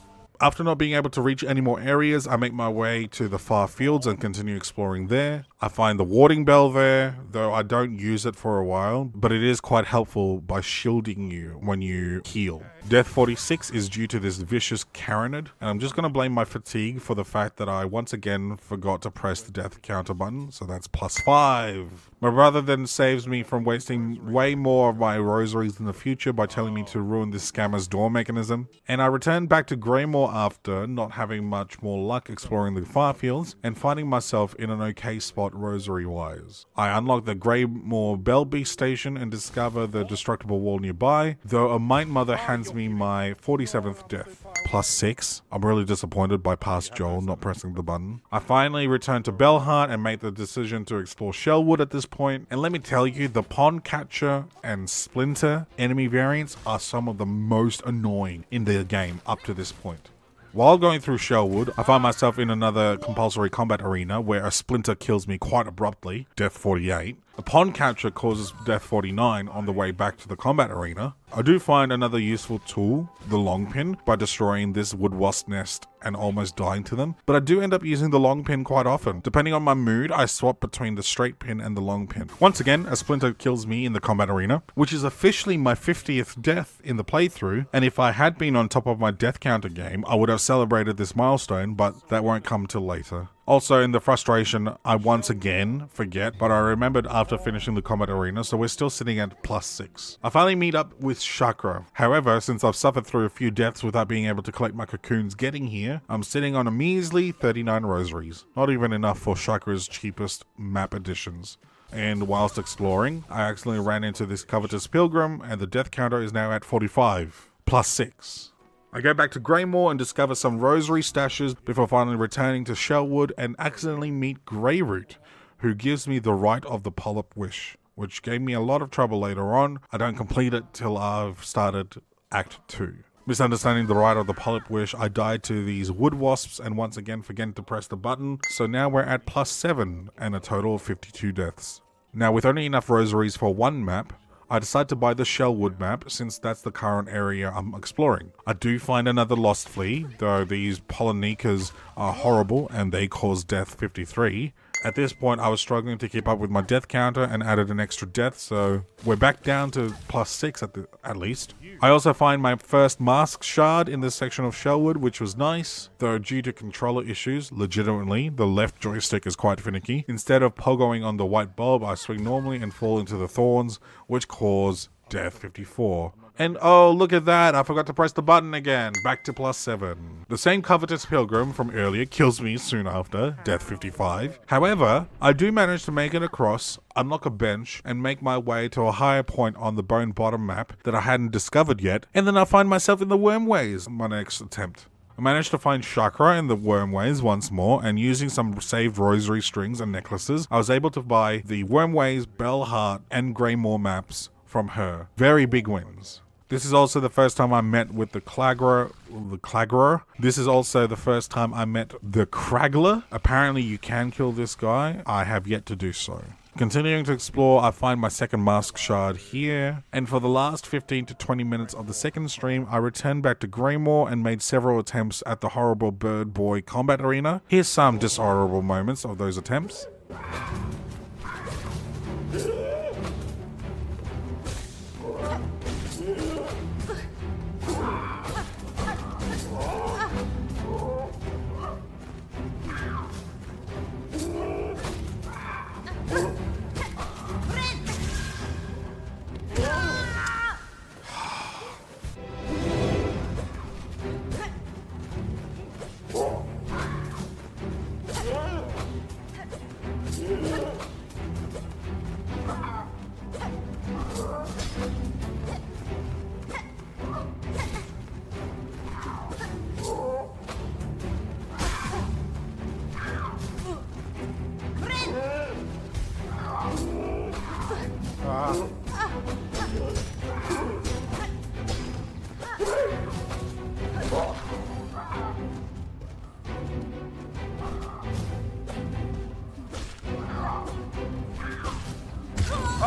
After not being able to reach any more areas, I make my way to the far fields and continue exploring there. I find the warding bell there, though I don't use it for a while, but it is quite helpful by shielding you when you heal. Death 46 is due to this vicious Carinid, and I'm just going to blame my fatigue for the fact that I once again forgot to press the death counter button, so that's +5. My brother then saves me from wasting way more of my rosaries in the future by telling me to ruin this scammer's door mechanism, and I return back to Greymore after not having much more luck exploring the far fields and finding myself in an okay spot rosary wise. I unlock the Greymore Bellby station and discover the destructible wall nearby, though a Might Mother hands me my 47th death. +6. I'm really disappointed by past Joel not pressing the button. I finally return to Bellheart and make the decision to explore Shellwood at this point, and let me tell you, the Pond Catcher and Splinter enemy variants are some of the most annoying in the game up to this point. While going through Shellwood, I find myself in another compulsory combat arena where a Splinter kills me quite abruptly, death 48. The Pond Catcher causes death 49 on the way back to the combat arena. I do find another useful tool, the long pin, by destroying this wood wasp nest and almost dying to them, but I do end up using the long pin quite often. Depending on my mood, I swap between the straight pin and the long pin. Once again, a Splinter kills me in the combat arena, which is officially my 50th death in the playthrough, and if I had been on top of my death counter game, I would have celebrated this milestone, but that won't come till later. Also, in the frustration, I once again forget, but I remembered after finishing the combat arena, so we're still sitting at +6. I finally meet up with Chakra. However, since I've suffered through a few deaths without being able to collect my cocoons getting here, I'm sitting on a measly 39 rosaries. Not even enough for Chakra's cheapest map additions. And whilst exploring, I accidentally ran into this covetous pilgrim, and the death counter is now at 45. +6. I go back to Greymore and discover some rosary stashes before finally returning to Shellwood and accidentally meet Greyroot, who gives me the right of the Polyp Wish, which gave me a lot of trouble later on. I don't complete it till I've started Act 2. Misunderstanding the right of the Polyp Wish, I died to these wood wasps and once again forget to press the button, so now we're at +7 and a total of 52 deaths. Now with only enough rosaries for one map, I decide to buy the Shellwood map since that's the current area I'm exploring. I do find another lost flea, though these Polynicas are horrible and they cause death 53. At this point, I was struggling to keep up with my death counter and added an extra death, so we're back down to +6 at least. I also find my first mask shard in this section of Shellwood, which was nice, though due to controller issues, legitimately, the left joystick is quite finicky. Instead of pogoing on the white bulb, I swing normally and fall into the thorns, which cause Death 54. And oh, look at that, I forgot to press the button again. Back to +7. The same covetous pilgrim from earlier kills me soon after, Death 55. However, I do manage to make it across, unlock a bench, and make my way to a higher point on the Bone Bottom map that I hadn't discovered yet, and then I find myself in the Wormways, my next attempt. I managed to find chakra in the Wormways once more, and using some saved rosary strings and necklaces, I was able to buy the Wormways, Bellheart, and Greymoor maps from her. Very big wins. This is also the first time I met with the Claggerer. This is also the first time I met the Craggler. Apparently you can kill this guy. I have yet to do so. Continuing to explore, I find my second mask shard here, and for the last 15 to 20 minutes of the second stream, I returned back to Greymoor and made several attempts at the horrible bird boy combat arena. Here's some dishonorable moments of those attempts.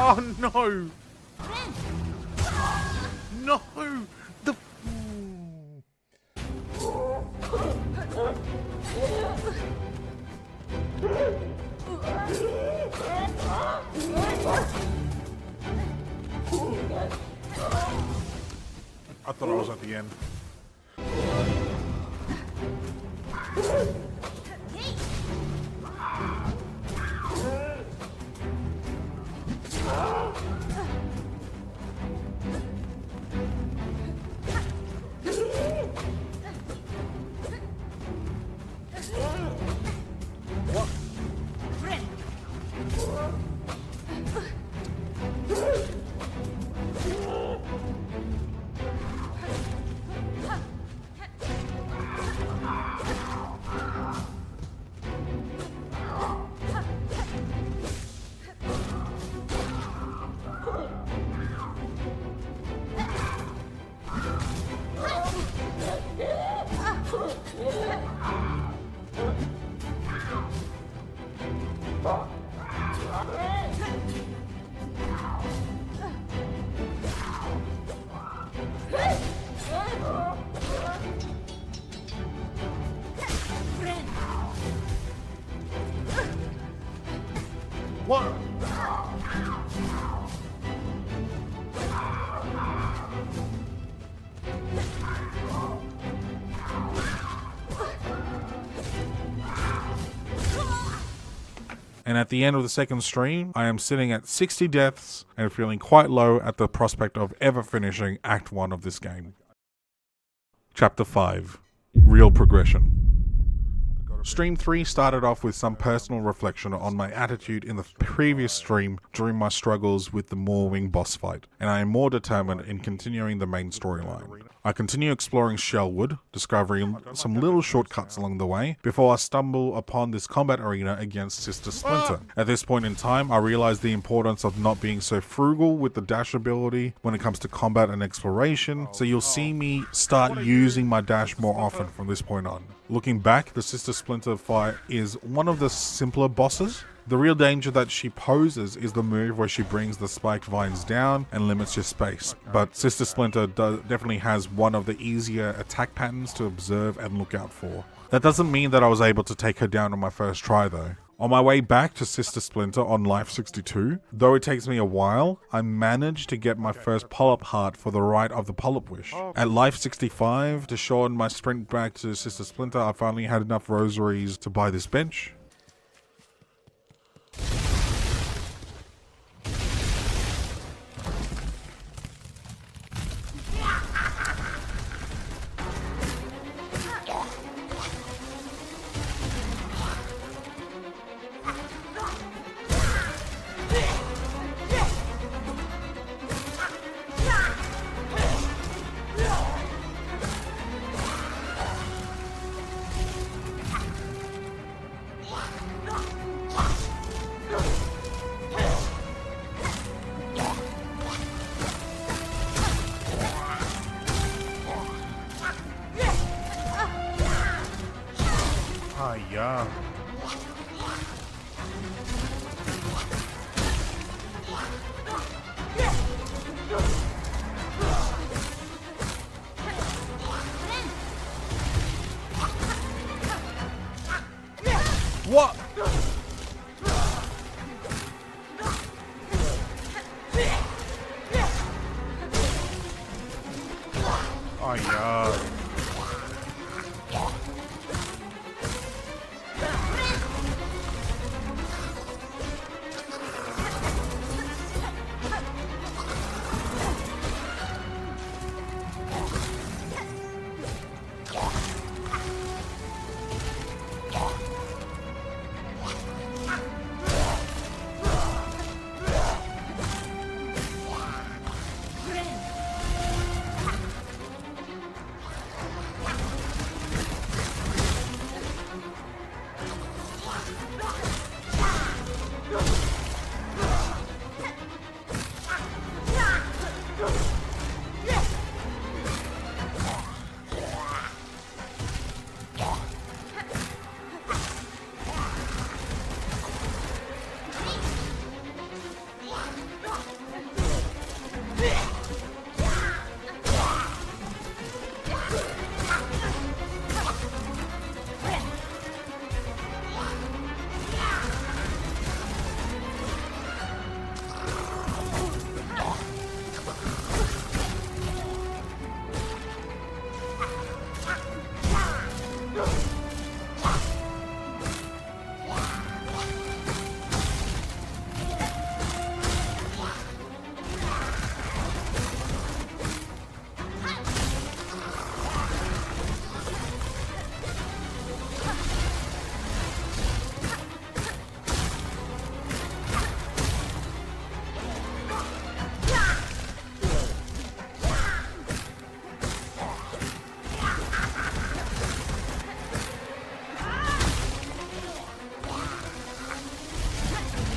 Oh no! No! The... I thought I was at the end. What? And at the end of the second stream, I am sitting at 60 deaths and feeling quite low at the prospect of ever finishing Act 1 of this game. Chapter 5. Real Progression. Stream 3 started off with some personal reflection on my attitude in the previous stream during my struggles with the Moorwing boss fight, and I am more determined in continuing the main storyline. I continue exploring Shellwood, discovering some little shortcuts along the way, before I stumble upon this combat arena against Sister Splinter. At this point in time, I realize the importance of not being so frugal with the dash ability when it comes to combat and exploration, so you'll see me start using my dash more often from this point on. Looking back, the Sister Splinter fight is one of the simpler bosses. The real danger that she poses is the move where she brings the spiked vines down and limits your space. But Sister Splinter definitely has one of the easier attack patterns to observe and look out for. That doesn't mean that I was able to take her down on my first try though. On my way back to Sister Splinter on Life 62, though it takes me a while, I managed to get my first pull-up heart for the Rite of the Pull-up Wish. At Life 65, to shorten my sprint back to Sister Splinter, I finally had enough rosaries to buy this bench. yeah. What? Oh yeah.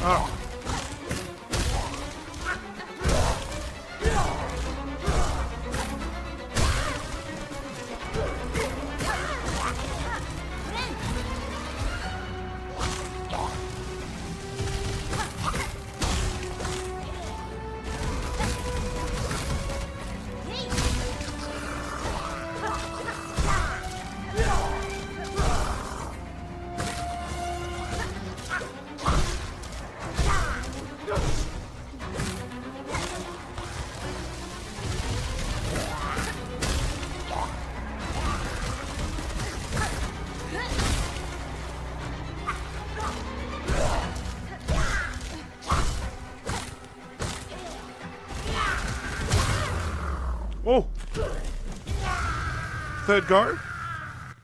Oh. Oh! Third go?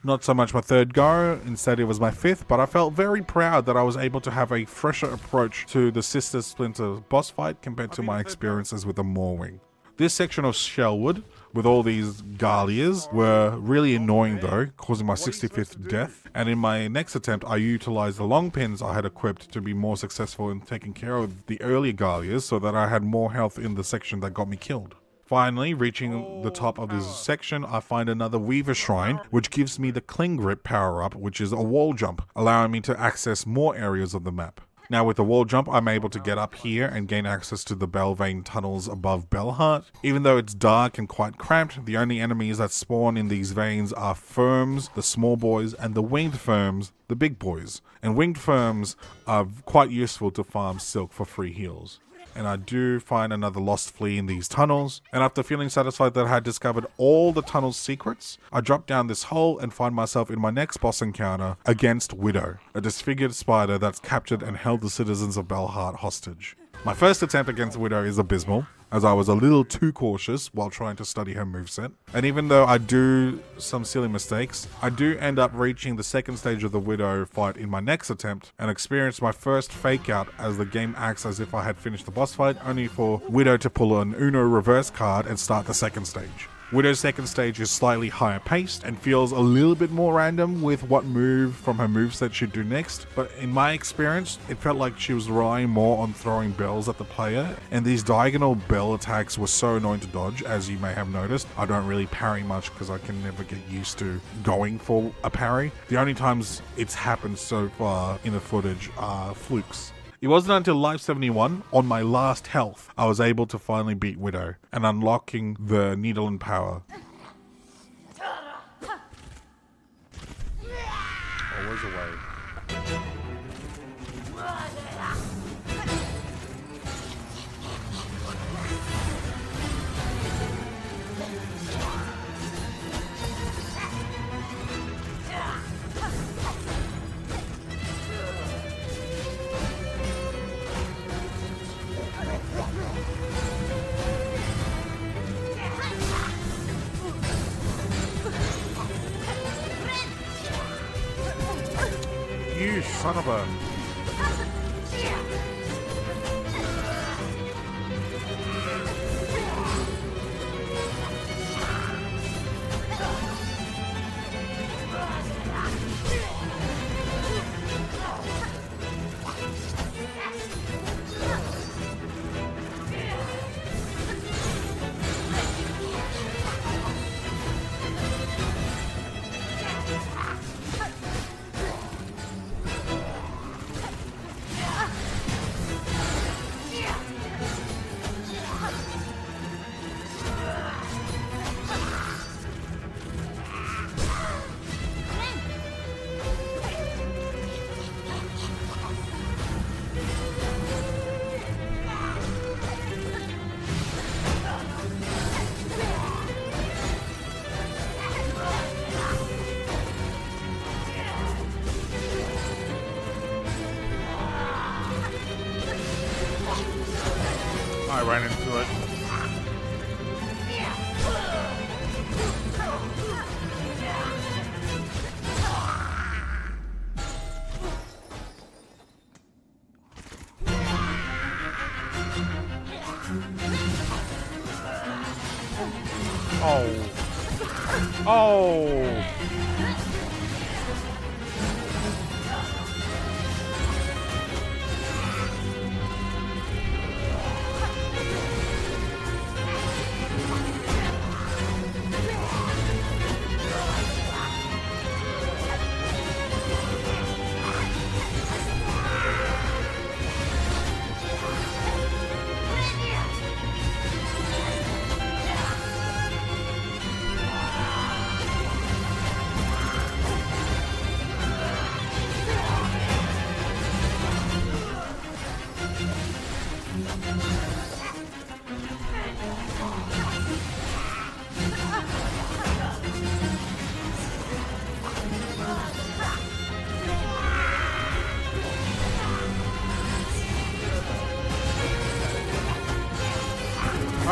Not so much my third go, instead it was my fifth, but I felt very proud that I was able to have a fresher approach to the Sister Splinter boss fight compared to my experiences with the Moorwing. This section of Shellwood, with all these Garlias, were really annoying though, causing my 65th death, and in my next attempt I utilised the long pins I had equipped to be more successful in taking care of the earlier Garlias so that I had more health in the section that got me killed. Finally, reaching the top of this section, I find another Weaver Shrine, which gives me the Cling Grip power-up, which is a wall jump, allowing me to access more areas of the map. Now with the wall jump, I'm able to get up here and gain access to the Belvane tunnels above Belheart. Even though it's dark and quite cramped, the only enemies that spawn in these veins are Firms, the small boys, and the Winged Firms, the big boys. And Winged Firms are quite useful to farm silk for free heals. And I do find another lost flea in these tunnels, and after feeling satisfied that I had discovered all the tunnel's secrets, I drop down this hole and find myself in my next boss encounter against Widow, a disfigured spider that's captured and held the citizens of Belheart hostage. My first attempt against Widow is abysmal, as I was a little too cautious while trying to study her moveset. And even though I do some silly mistakes, I do end up reaching the second stage of the Widow fight in my next attempt and experience my first fake out as the game acts as if I had finished the boss fight, only for Widow to pull an Uno reverse card and start the second stage. Widow's second stage is slightly higher paced and feels a little bit more random with what move from her moveset she'd do next, but in my experience, it felt like she was relying more on throwing bells at the player, and these diagonal bell attacks were so annoying to dodge, as you may have noticed. I don't really parry much because I can never get used to going for a parry. The only times it's happened so far in the footage are flukes. It wasn't until Life 71, on my last health, I was able to finally beat Widow and unlocking the needle and power. Always away. You son of a... I ran into it. Oh. Oh.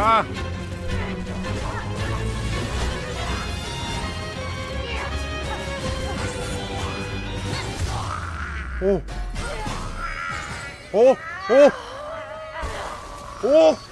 Ah! Oh! Oh! Oh! Oh!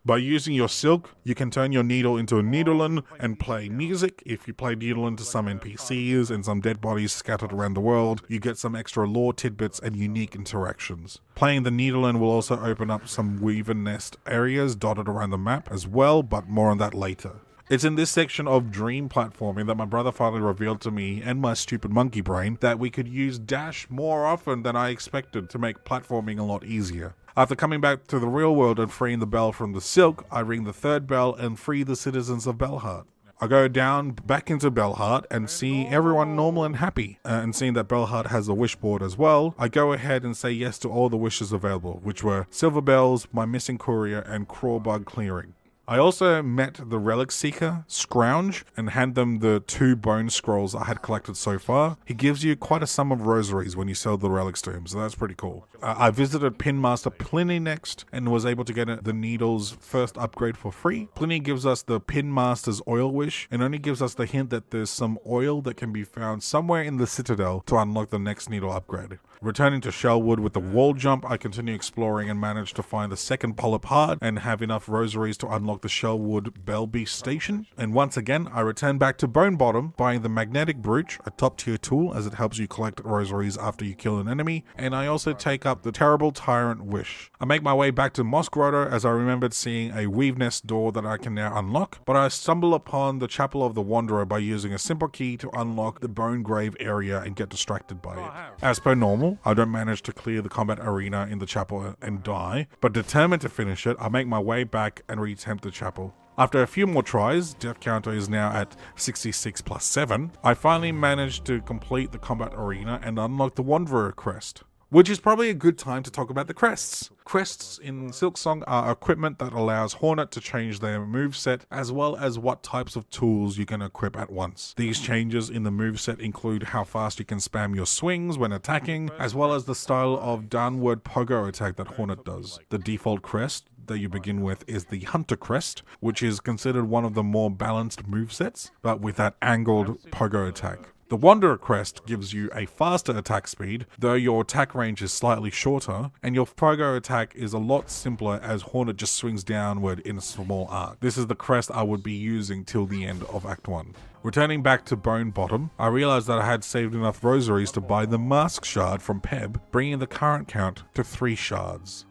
By using your silk, you can turn your needle into a needlein and play music. If you play needlein to some NPCs and some dead bodies scattered around the world, you get some extra lore tidbits and unique interactions. Playing the needlein will also open up some weaver nest areas dotted around the map as well, but more on that later. It's in this section of dream platforming that my brother finally revealed to me and my stupid monkey brain that we could use dash more often than I expected to make platforming a lot easier. After coming back to the real world and freeing the bell from the silk, I ring the third bell and free the citizens of Bellheart. I go down back into Bellheart and see everyone normal and happy. And seeing that Bellheart has a wish board as well, I go ahead and say yes to all the wishes available, which were silver bells, my missing courier, and crawbug clearing. I also met the relic seeker, Scrounge, and hand them the 2 bone scrolls I had collected so far. He gives you quite a sum of rosaries when you sell the relics to him, so that's pretty cool. I visited Pinmaster Pliny next and was able to get the needle's first upgrade for free. Pliny gives us the Pinmaster's oil wish and only gives us the hint that there's some oil that can be found somewhere in the Citadel to unlock the next needle upgrade. Returning to Shellwood with the wall jump, I continue exploring and manage to find the second polyp heart and have enough rosaries to unlock the Shellwood Bellbeast station. And once again, I return back to Bone Bottom, buying the magnetic brooch, a top tier tool as it helps you collect rosaries after you kill an enemy, and I also take up the terrible tyrant wish. I make my way back to Moss Grotto as I remembered seeing a weave nest door that I can now unlock, but I stumble upon the Chapel of the Wanderer by using a simple key to unlock the Bone Grave area and get distracted by it. As per normal, I don't manage to clear the combat arena in the chapel and die, but determined to finish it, I make my way back and reattempt the chapel. After a few more tries, death counter is now at 66 plus 7, I finally managed to complete the combat arena and unlock the Wanderer crest. Which is probably a good time to talk about the crests. Crests in Silksong are equipment that allows Hornet to change their moveset as well as what types of tools you can equip at once. These changes in the moveset include how fast you can spam your swings when attacking, as well as the style of downward pogo attack that Hornet does. The default crest that you begin with is the Hunter Crest, which is considered one of the more balanced movesets, but with that angled pogo attack. The Wanderer Crest gives you a faster attack speed, though your attack range is slightly shorter, and your pogo attack is a lot simpler as Hornet just swings downward in a small arc. This is the crest I would be using till the end of Act 1. Returning back to Bone Bottom, I realized that I had saved enough rosaries to buy the Mask Shard from Peb, bringing the current count to 3 shards.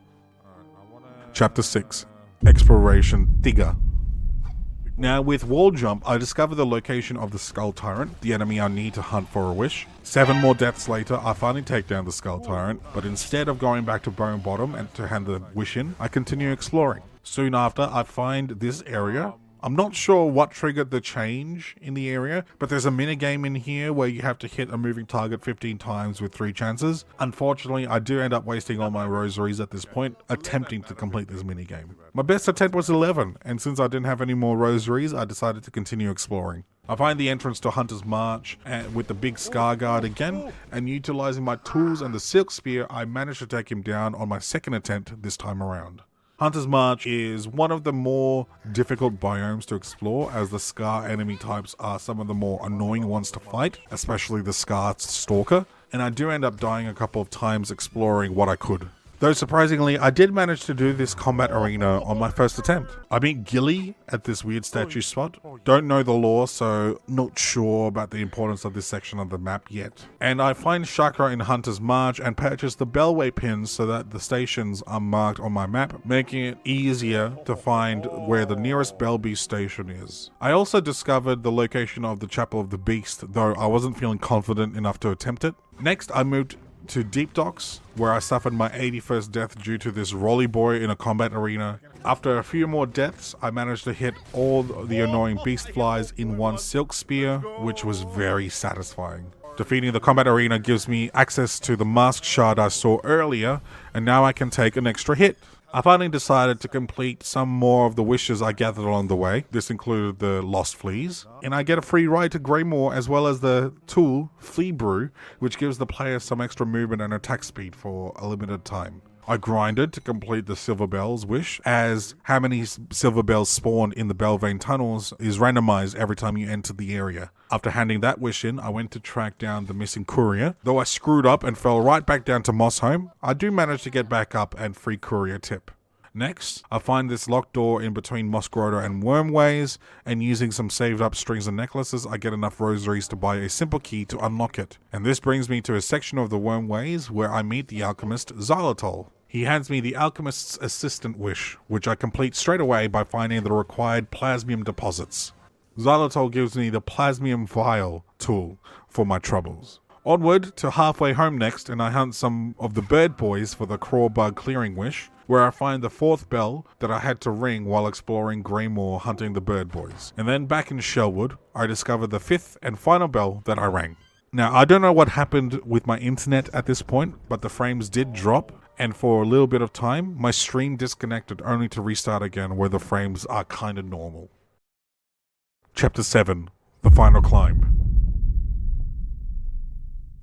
Chapter 6. Exploration Tiga. Now, with wall jump, I discover the location of the Skull Tyrant, the enemy I need to hunt for a wish. 7 more deaths later, I finally take down the Skull Tyrant, but instead of going back to Bone Bottom and to hand the wish in, I continue exploring. Soon after, I find this area. I'm not sure what triggered the change in the area, but there's a minigame in here where you have to hit a moving target 15 times with 3 chances. Unfortunately, I do end up wasting all my rosaries at this point, attempting to complete this minigame. My best attempt was 11, and since I didn't have any more rosaries, I decided to continue exploring. I find the entrance to Hunter's March with the big Scar Guard again, and utilizing my tools and the Silk Spear, I managed to take him down on my second attempt this time around. Hunter's March is one of the more difficult biomes to explore, as the Scar enemy types are some of the more annoying ones to fight, especially the Scar Stalker, and I do end up dying a couple of times exploring what I could. Though surprisingly, I did manage to do this combat arena on my first attempt. I meet Gilly at this weird statue spot. Don't know the lore, so not sure about the importance of this section of the map yet. And I find Chakra in Hunter's March and purchase the Bellway pins so that the stations are marked on my map, making it easier to find where the nearest Bellbeast station is. I also discovered the location of the Chapel of the Beast, though I wasn't feeling confident enough to attempt it. Next, I moved to Deep Docks, where I suffered my 81st death due to this Rolly Boy in a combat arena. After a few more deaths, I managed to hit all the annoying beast flies in one Silk Spear, which was very satisfying. Defeating the combat arena gives me access to the Mask Shard I saw earlier, and now I can take an extra hit. I finally decided to complete some more of the wishes I gathered along the way. This included the Lost Fleas, and I get a free ride to Greymoor as well as the tool, Flea Brew, which gives the player some extra movement and attack speed for a limited time. I grinded to complete the Silver Bells wish, as how many Silver Bells spawn in the Belvane tunnels is randomized every time you enter the area. After handing that wish in, I went to track down the missing courier. Though I screwed up and fell right back down to Mossholm, I do manage to get back up and free courier tip. Next, I find this locked door in between Moss Grotto and Wormways, and using some saved up strings and necklaces, I get enough rosaries to buy a simple key to unlock it. And this brings me to a section of the Wormways where I meet the alchemist Xylitol. He hands me the alchemist's assistant wish, which I complete straight away by finding the required plasmium deposits. Xylitol gives me the plasmium vial tool for my troubles. Onward to halfway home next, and I hunt some of the bird boys for the craw bug clearing wish, where I find the 4th bell that I had to ring while exploring Greymoor hunting the bird boys. And then back in Shellwood, I discover the 5th and final bell that I rang. Now, I don't know what happened with my internet at this point, but the frames did drop, and for a little bit of time, my stream disconnected only to restart again where the frames are kind of normal. Chapter 7, The Final Climb.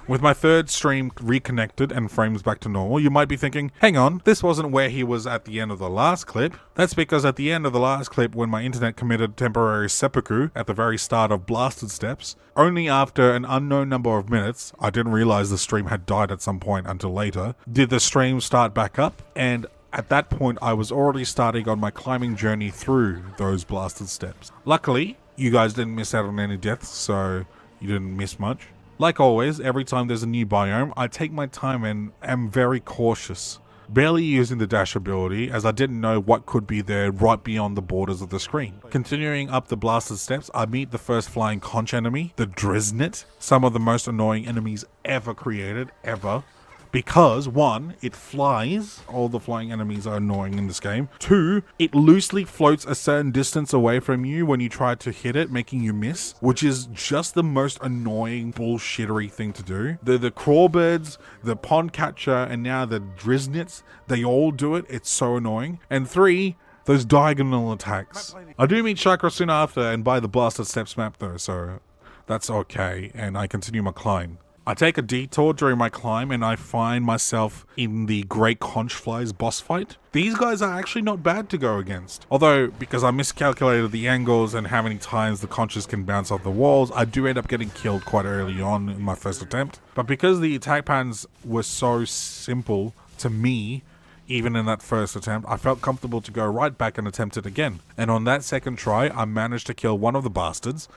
With my third stream reconnected and frames back to normal, you might be thinking, hang on, this wasn't where he was at the end of the last clip. That's because at the end of the last clip, when my internet committed temporary seppuku at the very start of Blasted Steps, only after an unknown number of minutes, I didn't realize the stream had died at some point until later, did the stream start back up, and at that point I was already starting on my climbing journey through those Blasted Steps. Luckily, you guys didn't miss out on any deaths, so you didn't miss much. Like always, every time there's a new biome, I take my time and am very cautious, barely using the dash ability as I didn't know what could be there right beyond the borders of the screen. Continuing up the Blasted Steps, I meet the first flying conch enemy, the Drisnet, some of the most annoying enemies ever created, ever. Because, 1, it flies. All the flying enemies are annoying in this game. 2, it loosely floats a certain distance away from you when you try to hit it, making you miss, which is just the most annoying bullshittery thing to do. The crawbirds, the pond catcher, and now the Drisnets, they all do it. It's so annoying. And 3, those diagonal attacks. I do meet Chakra soon after and buy the Blasted Steps map though, so that's okay, and I continue my climb. I take a detour during my climb and I find myself in the Great Conchflies boss fight. These guys are actually not bad to go against. Although, because I miscalculated the angles and how many times the conches can bounce off the walls, I do end up getting killed quite early on in my first attempt. But because the attack patterns were so simple to me, even in that first attempt, I felt comfortable to go right back and attempt it again. And on that second try, I managed to kill one of the bastards.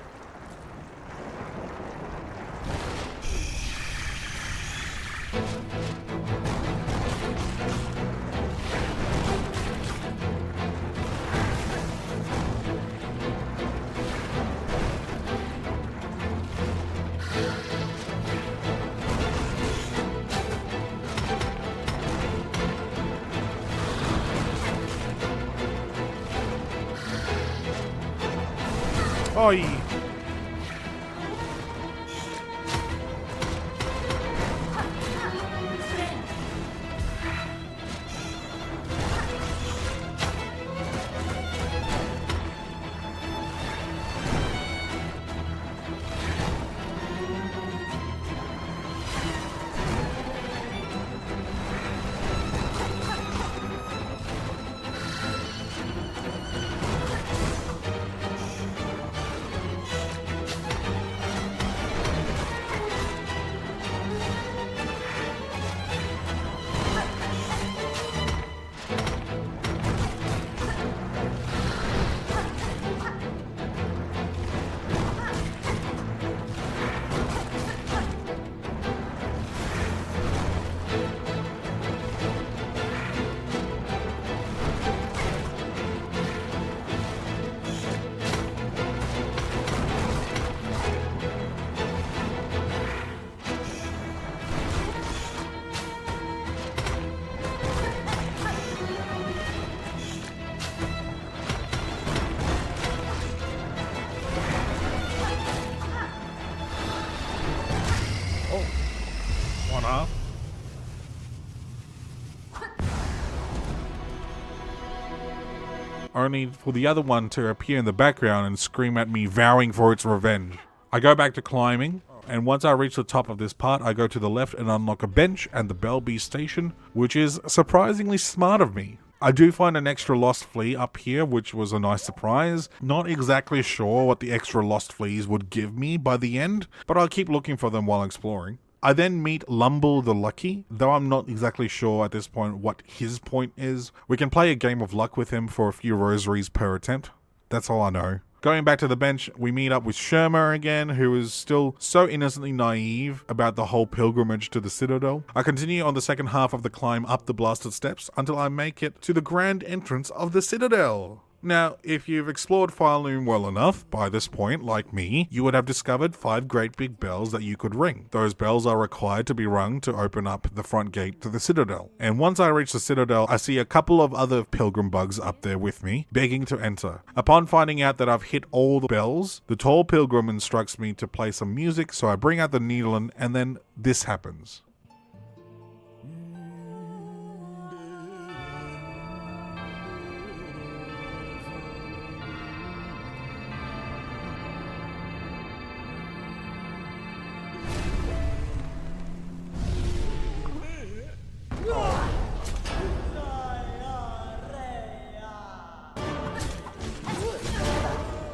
Oi! Only for the other one to appear in the background and scream at me, vowing for its revenge. I go back to climbing, and once I reach the top of this part, I go to the left and unlock a bench and the Bellby station, which is surprisingly smart of me. I do find an extra lost flea up here, which was a nice surprise. Not exactly sure what the extra lost fleas would give me by the end, but I'll keep looking for them while exploring. I then meet Lumble the Lucky, though I'm not exactly sure at this point what his point is. We can play a game of luck with him for a few rosaries per attempt. That's all I know. Going back to the bench, we meet up with Sherma again, who is still so innocently naive about the whole pilgrimage to the Citadel. I continue on the second half of the climb up the Blasted Steps until I make it to the grand entrance of the Citadel. Now, if you've explored Fireloom well enough by this point, like me, you would have discovered 5 great big bells that you could ring. Those bells are required to be rung to open up the front gate to the Citadel. And once I reach the Citadel, I see a couple of other pilgrim bugs up there with me, begging to enter. Upon finding out that I've hit all the bells, the tall pilgrim instructs me to play some music, so I bring out the needle and then this happens.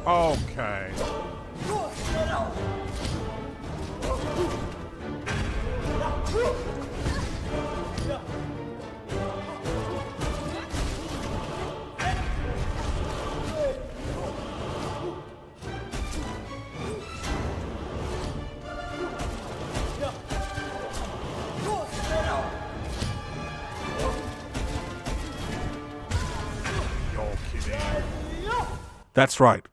Okay. You're kidding. That's right.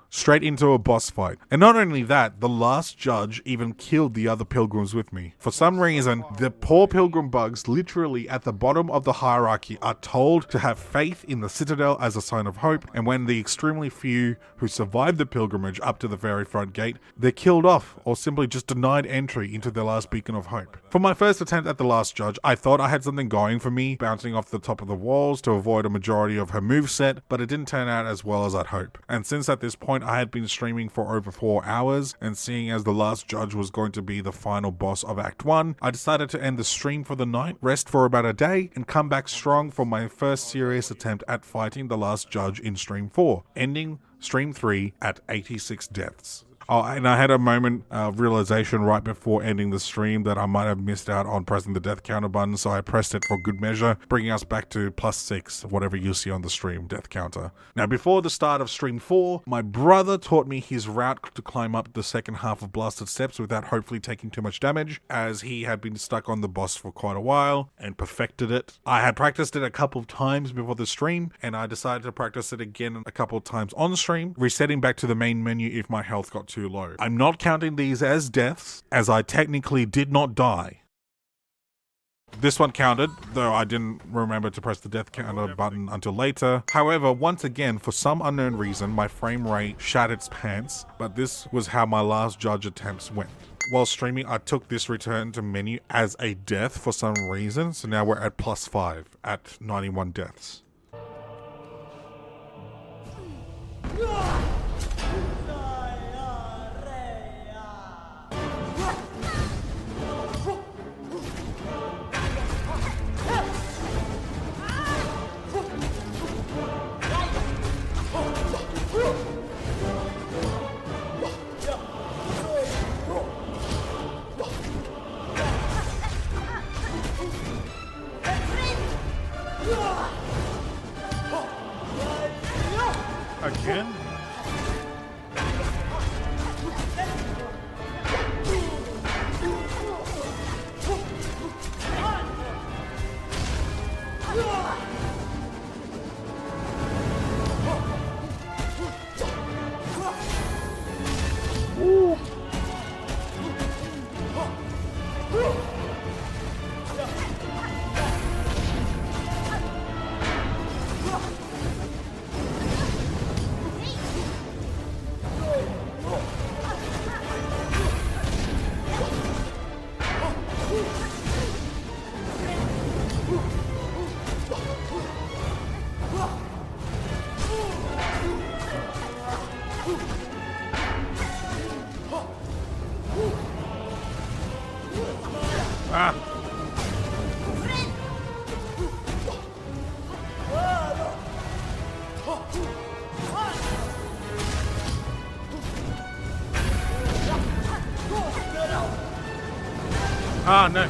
Straight into a boss fight. And not only that, the last judge even killed the other pilgrims with me. For some reason, the poor pilgrim bugs literally at the bottom of the hierarchy are told to have faith in the Citadel as a sign of hope, and when the extremely few who survived the pilgrimage up to the very front gate, they're killed off or simply just denied entry into their last beacon of hope. For my first attempt at the last judge, I thought I had something going for me, bouncing off the top of the walls to avoid a majority of her moveset, but it didn't turn out as well as I'd hope. And since at this point I had been streaming for over 4 hours, and seeing as the last judge was going to be the final boss of Act 1, I decided to end the stream for the night, rest for about a day, and come back strong for my first serious attempt at fighting the last judge in Stream 4, ending Stream 3 at 86 deaths. Oh, and I had a moment of realization right before ending the stream that I might have missed out on pressing the death counter button, so I pressed it for good measure, bringing us back to +6, whatever you see on the stream death counter. Now, before the start of Stream 4, my brother taught me his route to climb up the second half of Blasted Steps without hopefully taking too much damage, as he had been stuck on the boss for quite a while and perfected it. I had practiced it a couple of times before the stream, and I decided to practice it again a couple of times on stream, resetting back to the main menu if my health got too low. I'm not counting these as deaths, as I technically did not die. This one counted, though I didn't remember to press the death counter button until later. However, once again, for some unknown reason, my frame rate shat its pants, but this was how my last judge attempts went. While streaming, I took this return to menu as a death for some reason, so now we're at +5 at 91 deaths. Again? Ooh. Ah. Ah, no.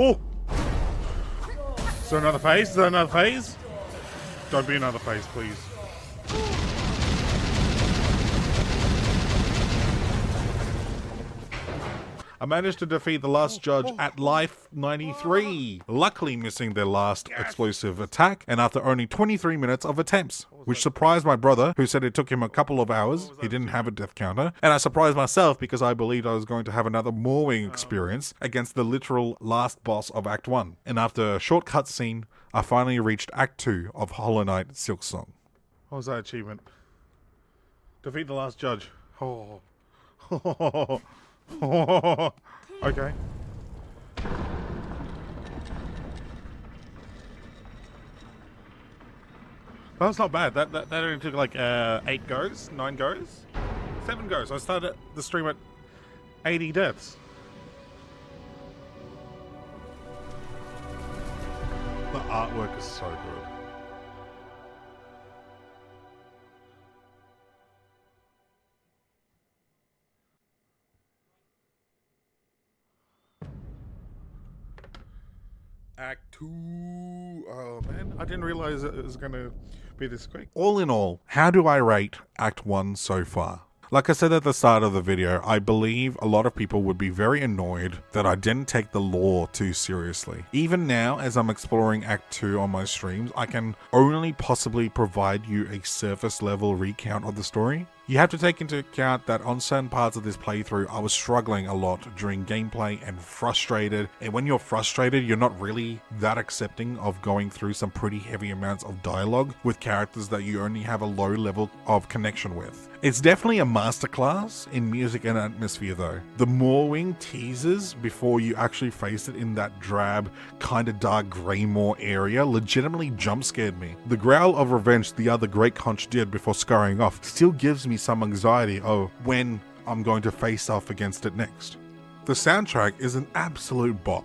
Oh! Is there another phase? Is there another phase? Don't be another phase, please. I managed to defeat the last judge at life 93, luckily missing their last explosive attack, and after only 23 minutes of attempts, which surprised my brother, who said it took him a couple of hours. He didn't have a death counter, and I surprised myself because I believed I was going to have another mauling experience against the literal last boss of Act 1. And after a short cutscene, I finally reached Act 2 of Hollow Knight Silksong. What was that achievement? Defeat the last judge. Oh. Okay. That's not bad. That only took like 8 goes, 9 goes, 7 goes. I started the stream at 80 deaths. The artwork is so good. Act 2. Oh man, I didn't realize it was gonna be this quick. All in all, how do I rate Act 1 so far? Like I said at the start of the video, I believe a lot of people would be very annoyed that I didn't take the lore too seriously. Even now, as I'm exploring Act 2 on my streams, I can only possibly provide you a surface level recount of the story. You have to take into account that on certain parts of this playthrough, I was struggling a lot during gameplay and frustrated. And when you're frustrated, you're not really that accepting of going through some pretty heavy amounts of dialogue with characters that you only have a low level of connection with. It's definitely a masterclass in music and atmosphere though. The Moorwing teasers before you actually face it in that drab, kinda dark Greymoor area legitimately jump scared me. The growl of revenge the other great conch did before scurrying off still gives me some anxiety of when I'm going to face off against it next. The soundtrack is an absolute bop.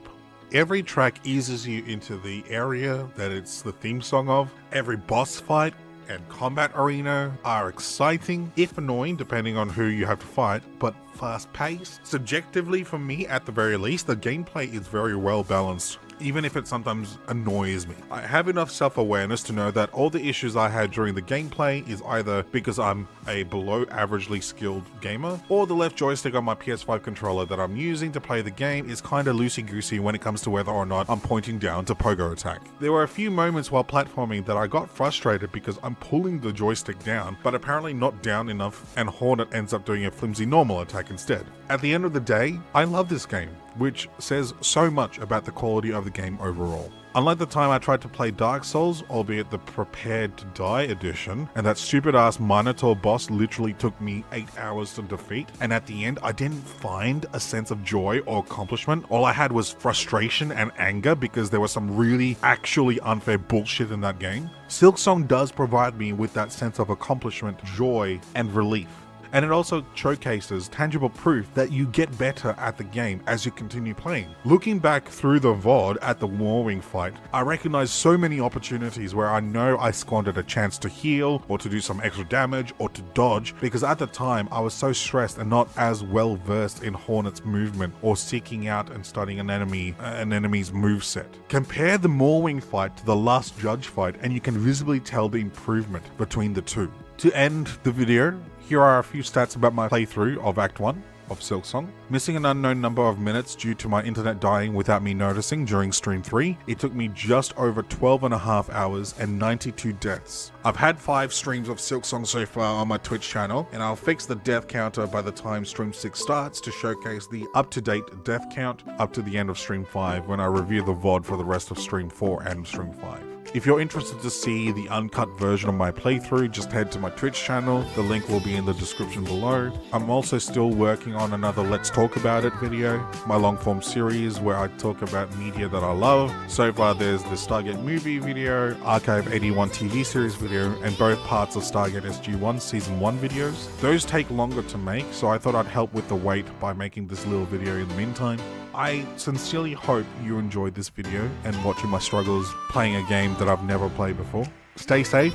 Every track eases you into the area that it's the theme song of. Every boss fight and combat arena are exciting, if annoying depending on who you have to fight, but fast-paced. Subjectively for me, at the very least, the gameplay is very well balanced, even if it sometimes annoys me. I have enough self-awareness to know that all the issues I had during the gameplay is either because I'm a below averagely skilled gamer, or the left joystick on my PS5 controller that I'm using to play the game is kinda loosey-goosey when it comes to whether or not I'm pointing down to pogo attack. There were a few moments while platforming that I got frustrated because I'm pulling the joystick down, but apparently not down enough, and Hornet ends up doing a flimsy normal attack instead. At the end of the day, I love this game, which says so much about the quality of the game overall. Unlike the time I tried to play Dark Souls, albeit the Prepared to Die edition, and that stupid ass Minotaur boss literally took me 8 hours to defeat, and at the end I didn't find a sense of joy or accomplishment. All I had was frustration and anger because there was some really actually unfair bullshit in that game. Silksong does provide me with that sense of accomplishment, joy, and relief. And it also showcases tangible proof that you get better at the game as you continue playing. Looking back through the VOD at the Moorwing fight, I recognize so many opportunities where I know I squandered a chance to heal, or to do some extra damage, or to dodge, because at the time I was so stressed and not as well versed in Hornet's movement, or seeking out and studying an enemy's moveset. Compare the Moorwing fight to the last judge fight and you can visibly tell the improvement between the two. To end the video, here are a few stats about my playthrough of Act 1 of Silksong. Missing an unknown number of minutes due to my internet dying without me noticing during stream 3, it took me just over 12.5 hours and 92 deaths. I've had 5 streams of Silksong so far on my Twitch channel, and I'll fix the death counter by the time stream 6 starts to showcase the up-to-date death count up to the end of stream 5 when I review the VOD for the rest of stream 4 and stream 5. If you're interested to see the uncut version of my playthrough, just head to my Twitch channel. The link will be in the description below. I'm also still working on another Let's Talk About It video, my long form series where I talk about media that I love. So far there's the Stargate movie video, Archive 81 TV series video, and both parts of Stargate SG-1 Season 1 videos. Those take longer to make, so I thought I'd help with the wait by making this little video in the meantime. I sincerely hope you enjoyed this video and watching my struggles playing a game that I've never played before. Stay safe,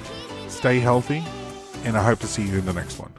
stay healthy, and I hope to see you in the next one.